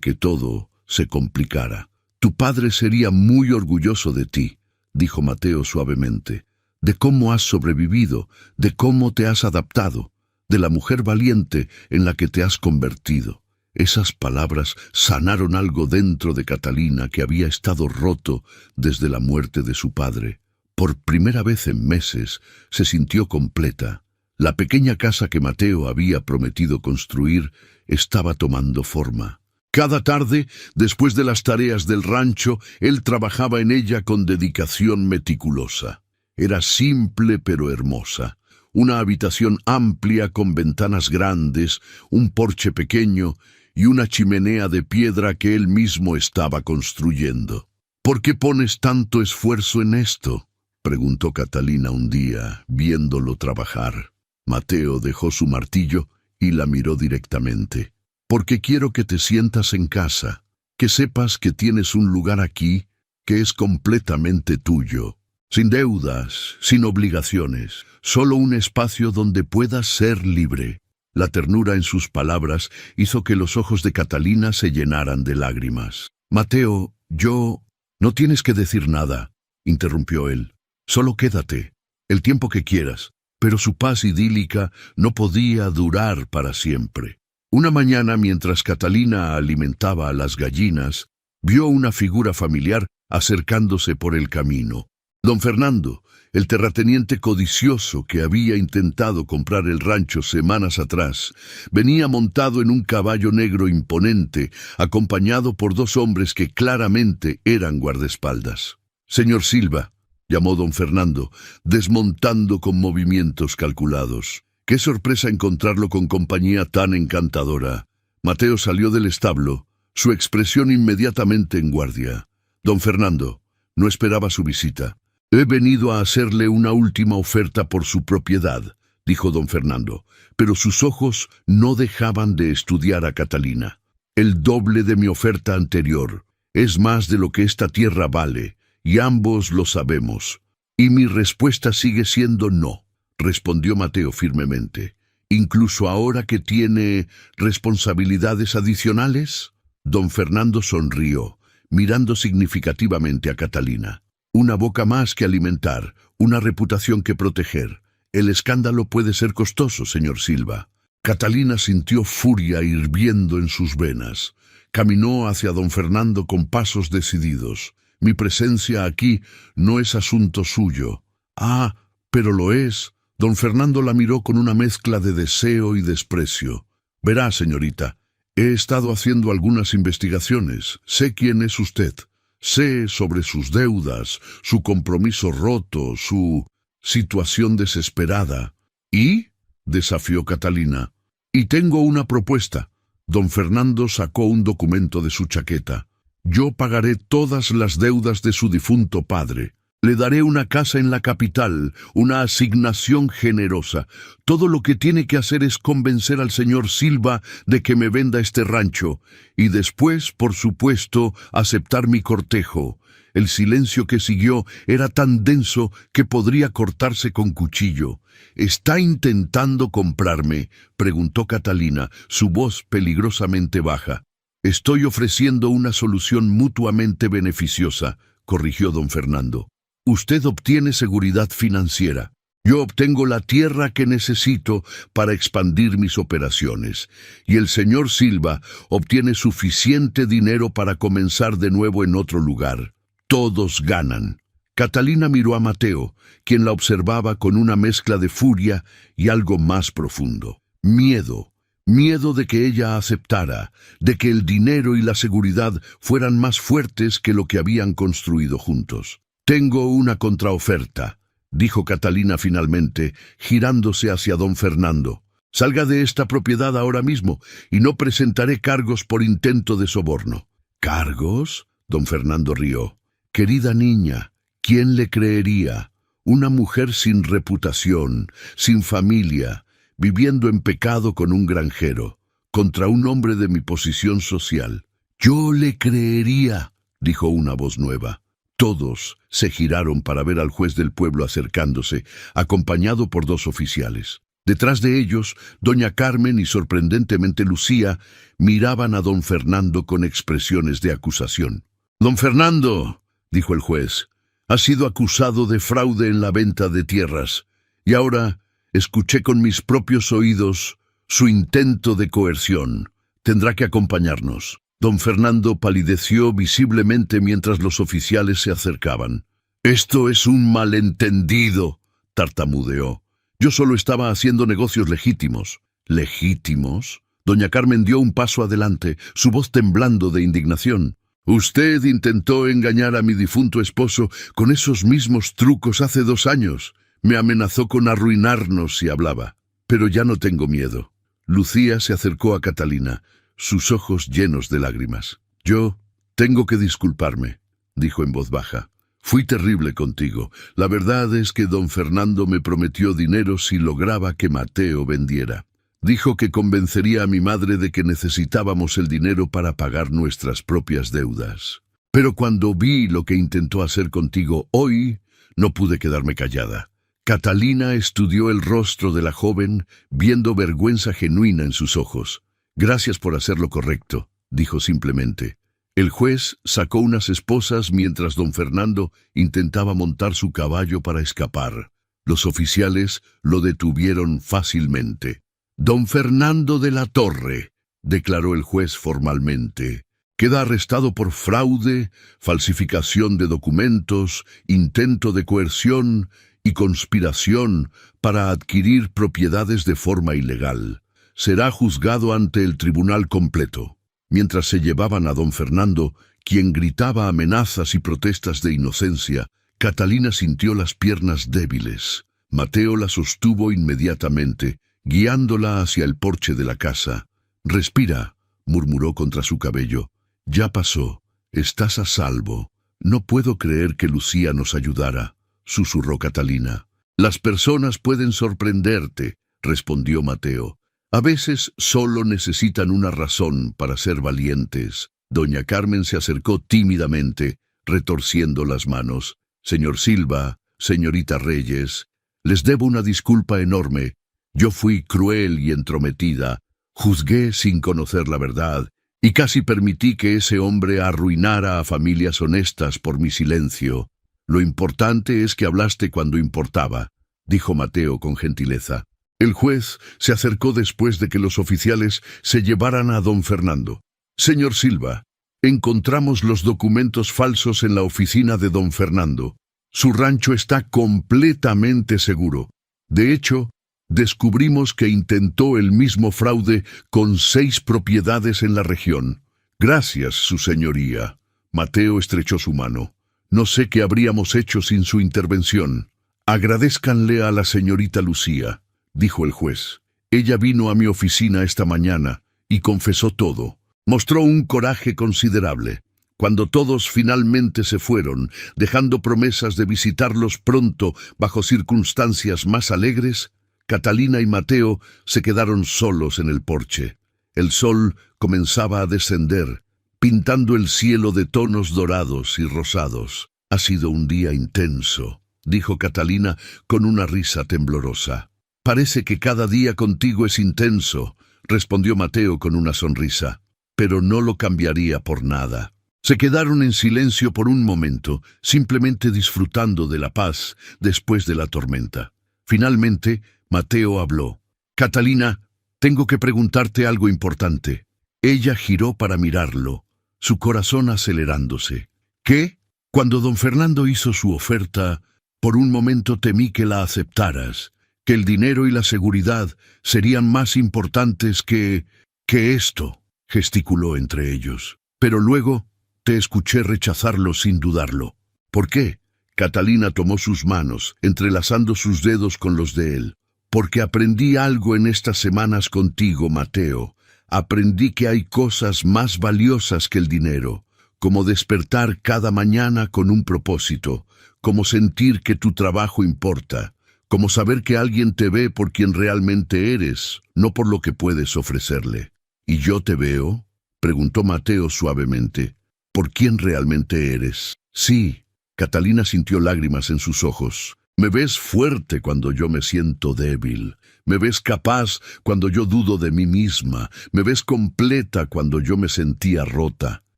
Speaker 1: que todo se complicara». «Tu padre sería muy orgulloso de ti», dijo Mateo suavemente, «de cómo has sobrevivido, de cómo te has adaptado, de la mujer valiente en la que te has convertido». Esas palabras sanaron algo dentro de Catalina que había estado roto desde la muerte de su padre. Por primera vez en meses se sintió completa. La pequeña casa que Mateo había prometido construir estaba tomando forma. Cada tarde, después de las tareas del rancho, él trabajaba en ella con dedicación meticulosa. Era simple pero hermosa. Una habitación amplia con ventanas grandes, un porche pequeño y una chimenea de piedra que él mismo estaba construyendo. «¿Por qué pones tanto esfuerzo en esto?», preguntó Catalina un día, viéndolo trabajar. Mateo dejó su martillo y la miró directamente. «Porque quiero que te sientas en casa, que sepas que tienes un lugar aquí que es completamente tuyo, sin deudas, sin obligaciones, solo un espacio donde puedas ser libre». La ternura en sus palabras hizo que los ojos de Catalina se llenaran de lágrimas. «Mateo, yo...» «No tienes que decir nada», interrumpió él. «Solo quédate, el tiempo que quieras». Pero su paz idílica no podía durar para siempre. Una mañana, mientras Catalina alimentaba a las gallinas, vio una figura familiar acercándose por el camino. Don Fernando, el terrateniente codicioso que había intentado comprar el rancho semanas atrás, venía montado en un caballo negro imponente, acompañado por dos hombres que claramente eran guardaespaldas. «Señor Silva», llamó don Fernando, desmontando con movimientos calculados. «Qué sorpresa encontrarlo con compañía tan encantadora». Mateo salió del establo, su expresión inmediatamente en guardia. «Don Fernando, no esperaba su visita. He venido a hacerle una última oferta por su propiedad», dijo don Fernando, pero sus ojos no dejaban de estudiar a Catalina. «El doble de mi oferta anterior. Es más de lo que esta tierra vale, y ambos lo sabemos». «Y mi respuesta sigue siendo no», respondió Mateo firmemente. «¿Incluso ahora que tiene responsabilidades adicionales?». Don Fernando sonrió, mirando significativamente a Catalina. «Una boca más que alimentar, una reputación que proteger. El escándalo puede ser costoso, señor Silva». Catalina sintió furia hirviendo en sus venas. Caminó hacia don Fernando con pasos decididos. «Mi presencia aquí no es asunto suyo». «Ah, pero lo es». Don Fernando la miró con una mezcla de deseo y desprecio. «Verá, señorita, he estado haciendo algunas investigaciones. Sé quién es usted. Sé sobre sus deudas, su compromiso roto, su situación desesperada». «¿Y?», desafió Catalina. «Y tengo una propuesta». Don Fernando sacó un documento de su chaqueta. «Yo pagaré todas las deudas de su difunto padre. Le daré una casa en la capital, una asignación generosa. Todo lo que tiene que hacer es convencer al señor Silva de que me venda este rancho, y después, por supuesto, aceptar mi cortejo». El silencio que siguió era tan denso que podría cortarse con cuchillo. «¿Está intentando comprarme?», preguntó Catalina, su voz peligrosamente baja. «Estoy ofreciendo una solución mutuamente beneficiosa», corrigió don Fernando. «Usted obtiene seguridad financiera. Yo obtengo la tierra que necesito para expandir mis operaciones. Y el señor Silva obtiene suficiente dinero para comenzar de nuevo en otro lugar. Todos ganan». Catalina miró a Mateo, quien la observaba con una mezcla de furia y algo más profundo. Miedo. Miedo de que ella aceptara, de que el dinero y la seguridad fueran más fuertes que lo que habían construido juntos. «Tengo una contraoferta», dijo Catalina finalmente, girándose hacia don Fernando. «Salga de esta propiedad ahora mismo y no presentaré cargos por intento de soborno». «¿Cargos?», don Fernando rió. «Querida niña, ¿quién le creería? Una mujer sin reputación, sin familia, viviendo en pecado con un granjero, contra un hombre de mi posición social». «Yo le creería», dijo una voz nueva. Todos se giraron para ver al juez del pueblo acercándose, acompañado por dos oficiales. Detrás de ellos, doña Carmen y sorprendentemente Lucía miraban a don Fernando con expresiones de acusación. «Don Fernando», dijo el juez, «ha sido acusado de fraude en la venta de tierras, y ahora escuché con mis propios oídos su intento de coerción. Tendrá que acompañarnos». Don Fernando palideció visiblemente mientras los oficiales se acercaban. «Esto es un malentendido», tartamudeó. «Yo solo estaba haciendo negocios legítimos». «¿Legítimos?». Doña Carmen dio un paso adelante, su voz temblando de indignación. «Usted intentó engañar a mi difunto esposo con esos mismos trucos hace 2 años. Me amenazó con arruinarnos si hablaba. Pero ya no tengo miedo». Lucía se acercó a Catalina, sus ojos llenos de lágrimas. «Yo tengo que disculparme», dijo en voz baja. «Fui terrible contigo. La verdad es que don Fernando me prometió dinero si lograba que Mateo vendiera. Dijo que convencería a mi madre de que necesitábamos el dinero para pagar nuestras propias deudas. Pero cuando vi lo que intentó hacer contigo hoy, no pude quedarme callada». Catalina estudió el rostro de la joven, viendo vergüenza genuina en sus ojos. «Gracias por hacer lo correcto», dijo simplemente. El juez sacó unas esposas mientras don Fernando intentaba montar su caballo para escapar. Los oficiales lo detuvieron fácilmente. «Don Fernando de la Torre», declaró el juez formalmente, «queda arrestado por fraude, falsificación de documentos, intento de coerción y conspiración para adquirir propiedades de forma ilegal. Será juzgado ante el tribunal completo». Mientras se llevaban a don Fernando, quien gritaba amenazas y protestas de inocencia, Catalina sintió las piernas débiles. Mateo la sostuvo inmediatamente, guiándola hacia el porche de la casa. «Respira», murmuró contra su cabello. «Ya pasó. Estás a salvo». «No puedo creer que Lucía nos ayudara», susurró Catalina. «Las personas pueden sorprenderte», respondió Mateo. «A veces solo necesitan una razón para ser valientes». Doña Carmen se acercó tímidamente, retorciendo las manos. «Señor Silva, señorita Reyes, les debo una disculpa enorme. Yo fui cruel y entrometida, juzgué sin conocer la verdad, y casi permití que ese hombre arruinara a familias honestas por mi silencio. Lo importante es que hablaste cuando importaba», dijo Mateo con gentileza. El juez se acercó después de que los oficiales se llevaran a don Fernando. «Señor Silva, encontramos los documentos falsos en la oficina de don Fernando. Su rancho está completamente seguro. De hecho, descubrimos que intentó el mismo fraude con 6 propiedades en la región». «Gracias, su señoría». Mateo estrechó su mano. «No sé qué habríamos hecho sin su intervención». «Agradézcanle a la señorita Lucía», dijo el juez. «Ella vino a mi oficina esta mañana y confesó todo. Mostró un coraje considerable. Cuando todos finalmente se fueron, dejando promesas de visitarlos pronto bajo circunstancias más alegres, Catalina y Mateo se quedaron solos en el porche. El sol comenzaba a descender, pintando el cielo de tonos dorados y rosados. «Ha sido un día intenso», dijo Catalina con una risa temblorosa. «Parece que cada día contigo es intenso», respondió Mateo con una sonrisa. «Pero no lo cambiaría por nada». Se quedaron en silencio por un momento, simplemente disfrutando de la paz después de la tormenta. Finalmente, Mateo habló. «Catalina, tengo que preguntarte algo importante». Ella giró para mirarlo, su corazón acelerándose. «¿Qué?» «Cuando don Fernando hizo su oferta, por un momento temí que la aceptaras, que el dinero y la seguridad serían más importantes que esto», gesticuló entre ellos. «Pero luego te escuché rechazarlo sin dudarlo». «¿Por qué?» Catalina tomó sus manos, entrelazando sus dedos con los de él. «Porque aprendí algo en estas semanas contigo, Mateo. Aprendí que hay cosas más valiosas que el dinero, como despertar cada mañana con un propósito, como sentir que tu trabajo importa, como saber que alguien te ve por quien realmente eres, no por lo que puedes ofrecerle». «¿Y yo te veo?», preguntó Mateo suavemente. «¿Por quién realmente eres?». «Sí». Catalina sintió lágrimas en sus ojos. «Me ves fuerte cuando yo me siento débil. Me ves capaz cuando yo dudo de mí misma. Me ves completa cuando yo me sentía rota.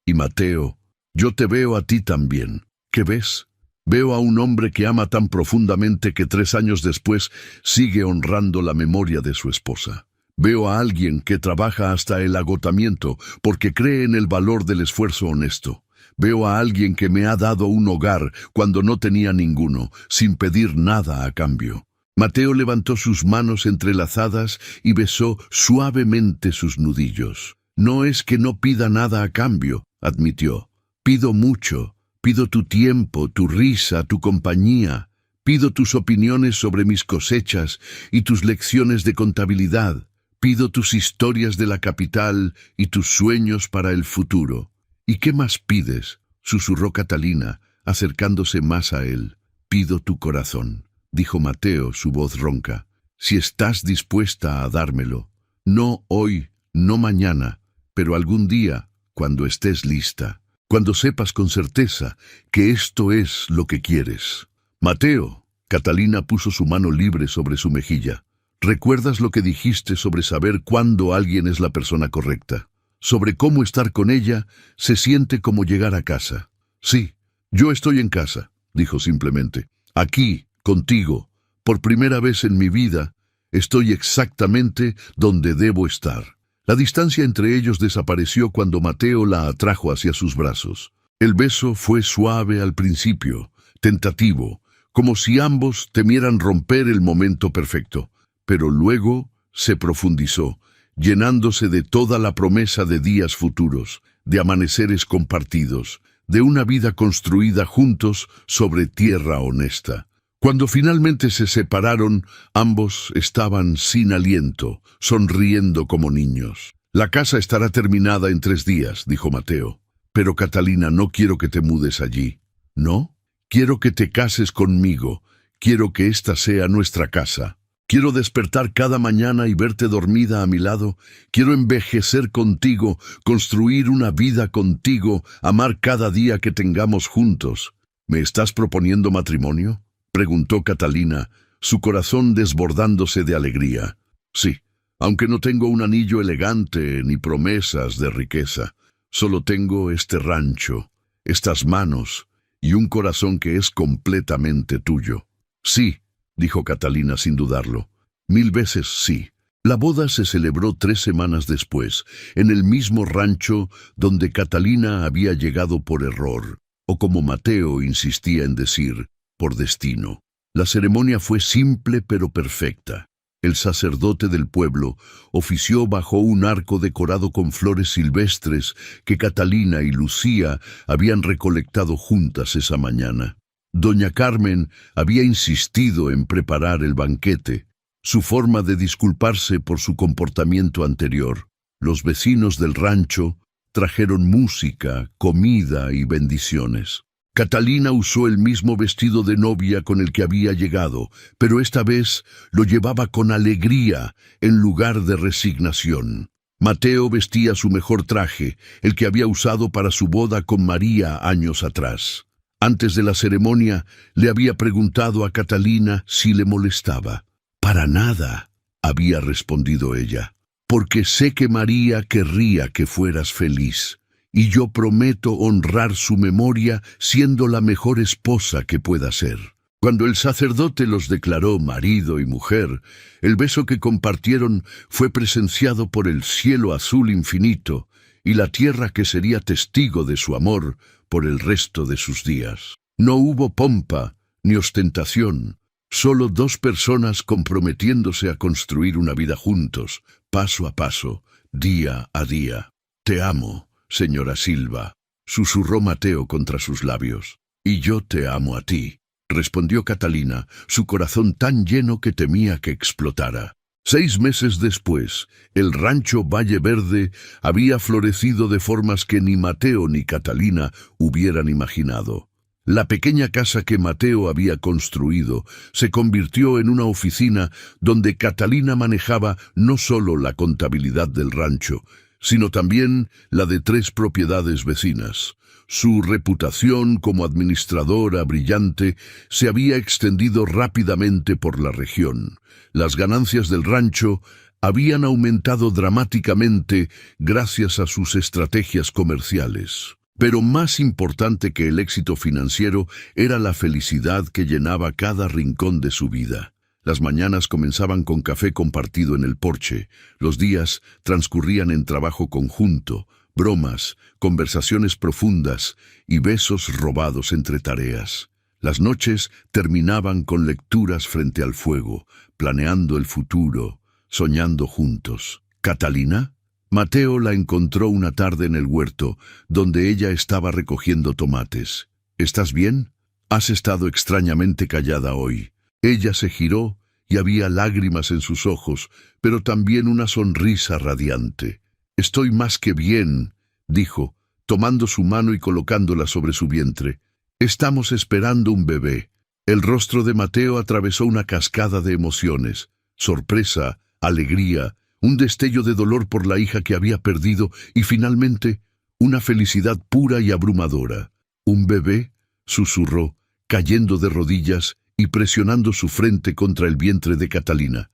Speaker 1: Y Mateo, yo te veo a ti también. ¿Qué ves? Veo a un hombre que ama tan profundamente que 3 años después sigue honrando la memoria de su esposa. Veo a alguien que trabaja hasta el agotamiento porque cree en el valor del esfuerzo honesto. Veo a alguien que me ha dado un hogar cuando no tenía ninguno, sin pedir nada a cambio. Mateo levantó sus manos entrelazadas y besó suavemente sus nudillos. No es que no pida nada a cambio, admitió. Pido mucho. Pido tu tiempo, tu risa, tu compañía. Pido tus opiniones sobre mis cosechas y tus lecciones de contabilidad. Pido tus historias de la capital y tus sueños para el futuro. ¿Y qué más pides?, susurró Catalina, acercándose más a él. Pido tu corazón, dijo Mateo, su voz ronca. Si estás dispuesta a dármelo. No hoy, no mañana, pero algún día, cuando estés lista. Cuando sepas con certeza que esto es lo que quieres. Mateo, Catalina puso su mano libre sobre su mejilla. ¿Recuerdas lo que dijiste sobre saber cuándo alguien es la persona correcta? Sobre cómo estar con ella se siente como llegar a casa. Sí, yo estoy en casa, dijo simplemente. Aquí, contigo, por primera vez en mi vida, estoy exactamente donde debo estar. La distancia entre ellos desapareció cuando Mateo la atrajo hacia sus brazos. El beso fue suave al principio, tentativo, como si ambos temieran romper el momento perfecto, pero luego se profundizó, llenándose de toda la promesa de días futuros, de amaneceres compartidos, de una vida construida juntos sobre tierra honesta. Cuando finalmente se separaron, ambos estaban sin aliento, sonriendo como niños. La casa estará terminada en 3 días, dijo Mateo. Pero Catalina, no quiero que te mudes allí. ¿No? Quiero que te cases conmigo. Quiero que esta sea nuestra casa. Quiero despertar cada mañana y verte dormida a mi lado. Quiero envejecer contigo, construir una vida contigo, amar cada día que tengamos juntos. ¿Me estás proponiendo matrimonio?, preguntó Catalina, su corazón desbordándose de alegría. Sí, aunque no tengo un anillo elegante ni promesas de riqueza, solo tengo este rancho, estas manos y un corazón que es completamente tuyo. Sí, dijo Catalina sin dudarlo. 1000 veces sí. La boda se celebró 3 semanas después, en el mismo rancho donde Catalina había llegado por error, o como Mateo insistía en decir, por destino. La ceremonia fue simple pero perfecta. El sacerdote del pueblo ofició bajo un arco decorado con flores silvestres que Catalina y Lucía habían recolectado juntas esa mañana. Doña Carmen había insistido en preparar el banquete, su forma de disculparse por su comportamiento anterior. Los vecinos del rancho trajeron música, comida y bendiciones. Catalina usó el mismo vestido de novia con el que había llegado, pero esta vez lo llevaba con alegría en lugar de resignación. Mateo vestía su mejor traje, el que había usado para su boda con María años atrás. Antes de la ceremonia, le había preguntado a Catalina si le molestaba. «Para nada», había respondido ella, «porque sé que María querría que fueras feliz. Y yo prometo honrar su memoria siendo la mejor esposa que pueda ser». Cuando el sacerdote los declaró marido y mujer, el beso que compartieron fue presenciado por el cielo azul infinito y la tierra que sería testigo de su amor por el resto de sus días. No hubo pompa ni ostentación, solo 2 personas comprometiéndose a construir una vida juntos, paso a paso, día a día. «Te amo, señora Silva», susurró Mateo contra sus labios. «Y yo te amo a ti», respondió Catalina, su corazón tan lleno que temía que explotara. 6 meses después, el rancho Valle Verde había florecido de formas que ni Mateo ni Catalina hubieran imaginado. La pequeña casa que Mateo había construido se convirtió en una oficina donde Catalina manejaba no solo la contabilidad del rancho, sino también la de 3 propiedades vecinas. Su reputación como administradora brillante se había extendido rápidamente por la región. Las ganancias del rancho habían aumentado dramáticamente gracias a sus estrategias comerciales. Pero más importante que el éxito financiero era la felicidad que llenaba cada rincón de su vida. Las mañanas comenzaban con café compartido en el porche, los días transcurrían en trabajo conjunto, bromas, conversaciones profundas y besos robados entre tareas. Las noches terminaban con lecturas frente al fuego, planeando el futuro, soñando juntos. ¿Catalina? Mateo la encontró una tarde en el huerto, donde ella estaba recogiendo tomates. ¿Estás bien? Has estado extrañamente callada hoy. Ella se giró y había lágrimas en sus ojos, pero también una sonrisa radiante. Estoy más que bien, dijo, tomando su mano y colocándola sobre su vientre. Estamos esperando un bebé. El rostro de Mateo atravesó una cascada de emociones. Sorpresa, alegría, un destello de dolor por la hija que había perdido y finalmente una felicidad pura y abrumadora. ¿Un bebé?, susurró, cayendo de rodillas y presionando su frente contra el vientre de Catalina.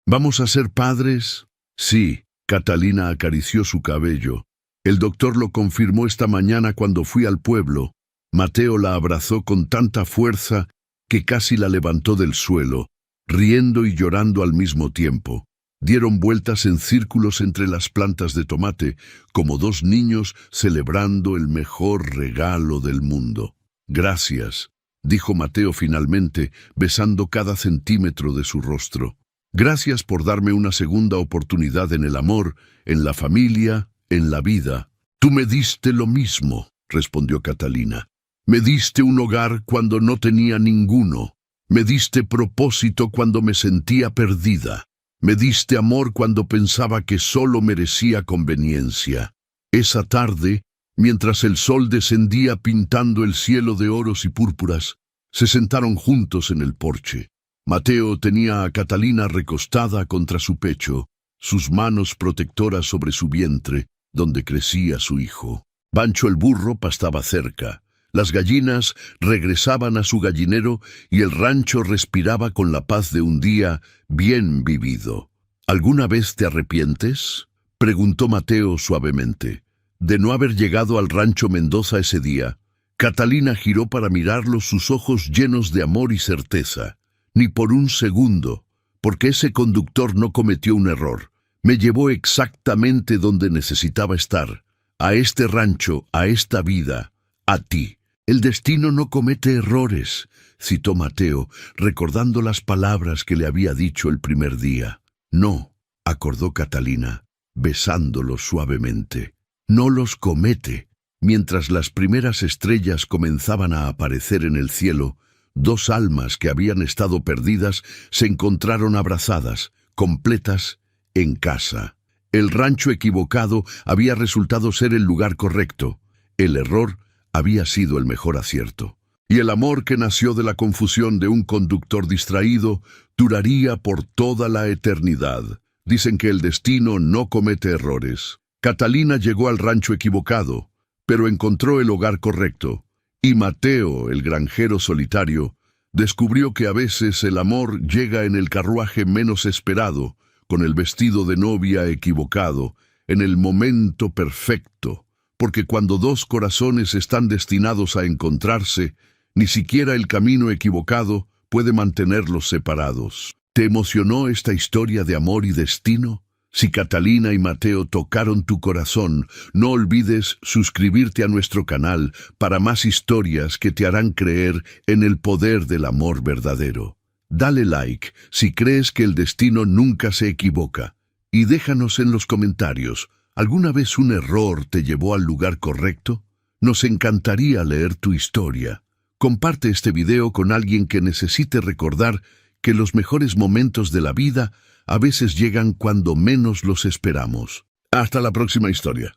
Speaker 1: ¿Vamos a ser padres? Sí, Catalina acarició su cabello. El doctor lo confirmó esta mañana cuando fui al pueblo. Mateo la abrazó con tanta fuerza que casi la levantó del suelo, riendo y llorando al mismo tiempo. Dieron vueltas en círculos entre las plantas de tomate, como dos niños celebrando el mejor regalo del mundo. Gracias, dijo Mateo finalmente, besando cada centímetro de su rostro. Gracias por darme una segunda oportunidad en el amor, en la familia, en la vida. Tú me diste lo mismo, respondió Catalina. Me diste un hogar cuando no tenía ninguno. Me diste propósito cuando me sentía perdida. Me diste amor cuando pensaba que solo merecía conveniencia. Esa tarde, mientras el sol descendía pintando el cielo de oros y púrpuras, se sentaron juntos en el porche. Mateo tenía a Catalina recostada contra su pecho, sus manos protectoras sobre su vientre, donde crecía su hijo. Bancho el burro pastaba cerca. Las gallinas regresaban a su gallinero y el rancho respiraba con la paz de un día bien vivido. ¿Alguna vez te arrepientes?, preguntó Mateo suavemente. De no haber llegado al rancho Mendoza ese día. Catalina giró para mirarlo, sus ojos llenos de amor y certeza. Ni por un segundo, porque ese conductor no cometió un error. Me llevó exactamente donde necesitaba estar, a este rancho, a esta vida, a ti. El destino no comete errores, citó Mateo, recordando las palabras que le había dicho el primer día. No, acordó Catalina, besándolo suavemente. No los comete. Mientras las primeras estrellas comenzaban a aparecer en el cielo, dos almas que habían estado perdidas se encontraron abrazadas, completas, en casa. El rancho equivocado había resultado ser el lugar correcto. El error había sido el mejor acierto. Y el amor que nació de la confusión de un conductor distraído duraría por toda la eternidad. Dicen que el destino no comete errores. Catalina llegó al rancho equivocado, pero encontró el hogar correcto. Y Mateo, el granjero solitario, descubrió que a veces el amor llega en el carruaje menos esperado, con el vestido de novia equivocado, en el momento perfecto. Porque cuando dos corazones están destinados a encontrarse, ni siquiera el camino equivocado puede mantenerlos separados. ¿Te emocionó esta historia de amor y destino? Si Catalina y Mateo tocaron tu corazón, no olvides suscribirte a nuestro canal para más historias que te harán creer en el poder del amor verdadero. Dale like si crees que el destino nunca se equivoca y déjanos en los comentarios. ¿Alguna vez un error te llevó al lugar correcto? Nos encantaría leer tu historia. Comparte este video con alguien que necesite recordar que los mejores momentos de la vida a veces llegan cuando menos los esperamos. Hasta la próxima historia.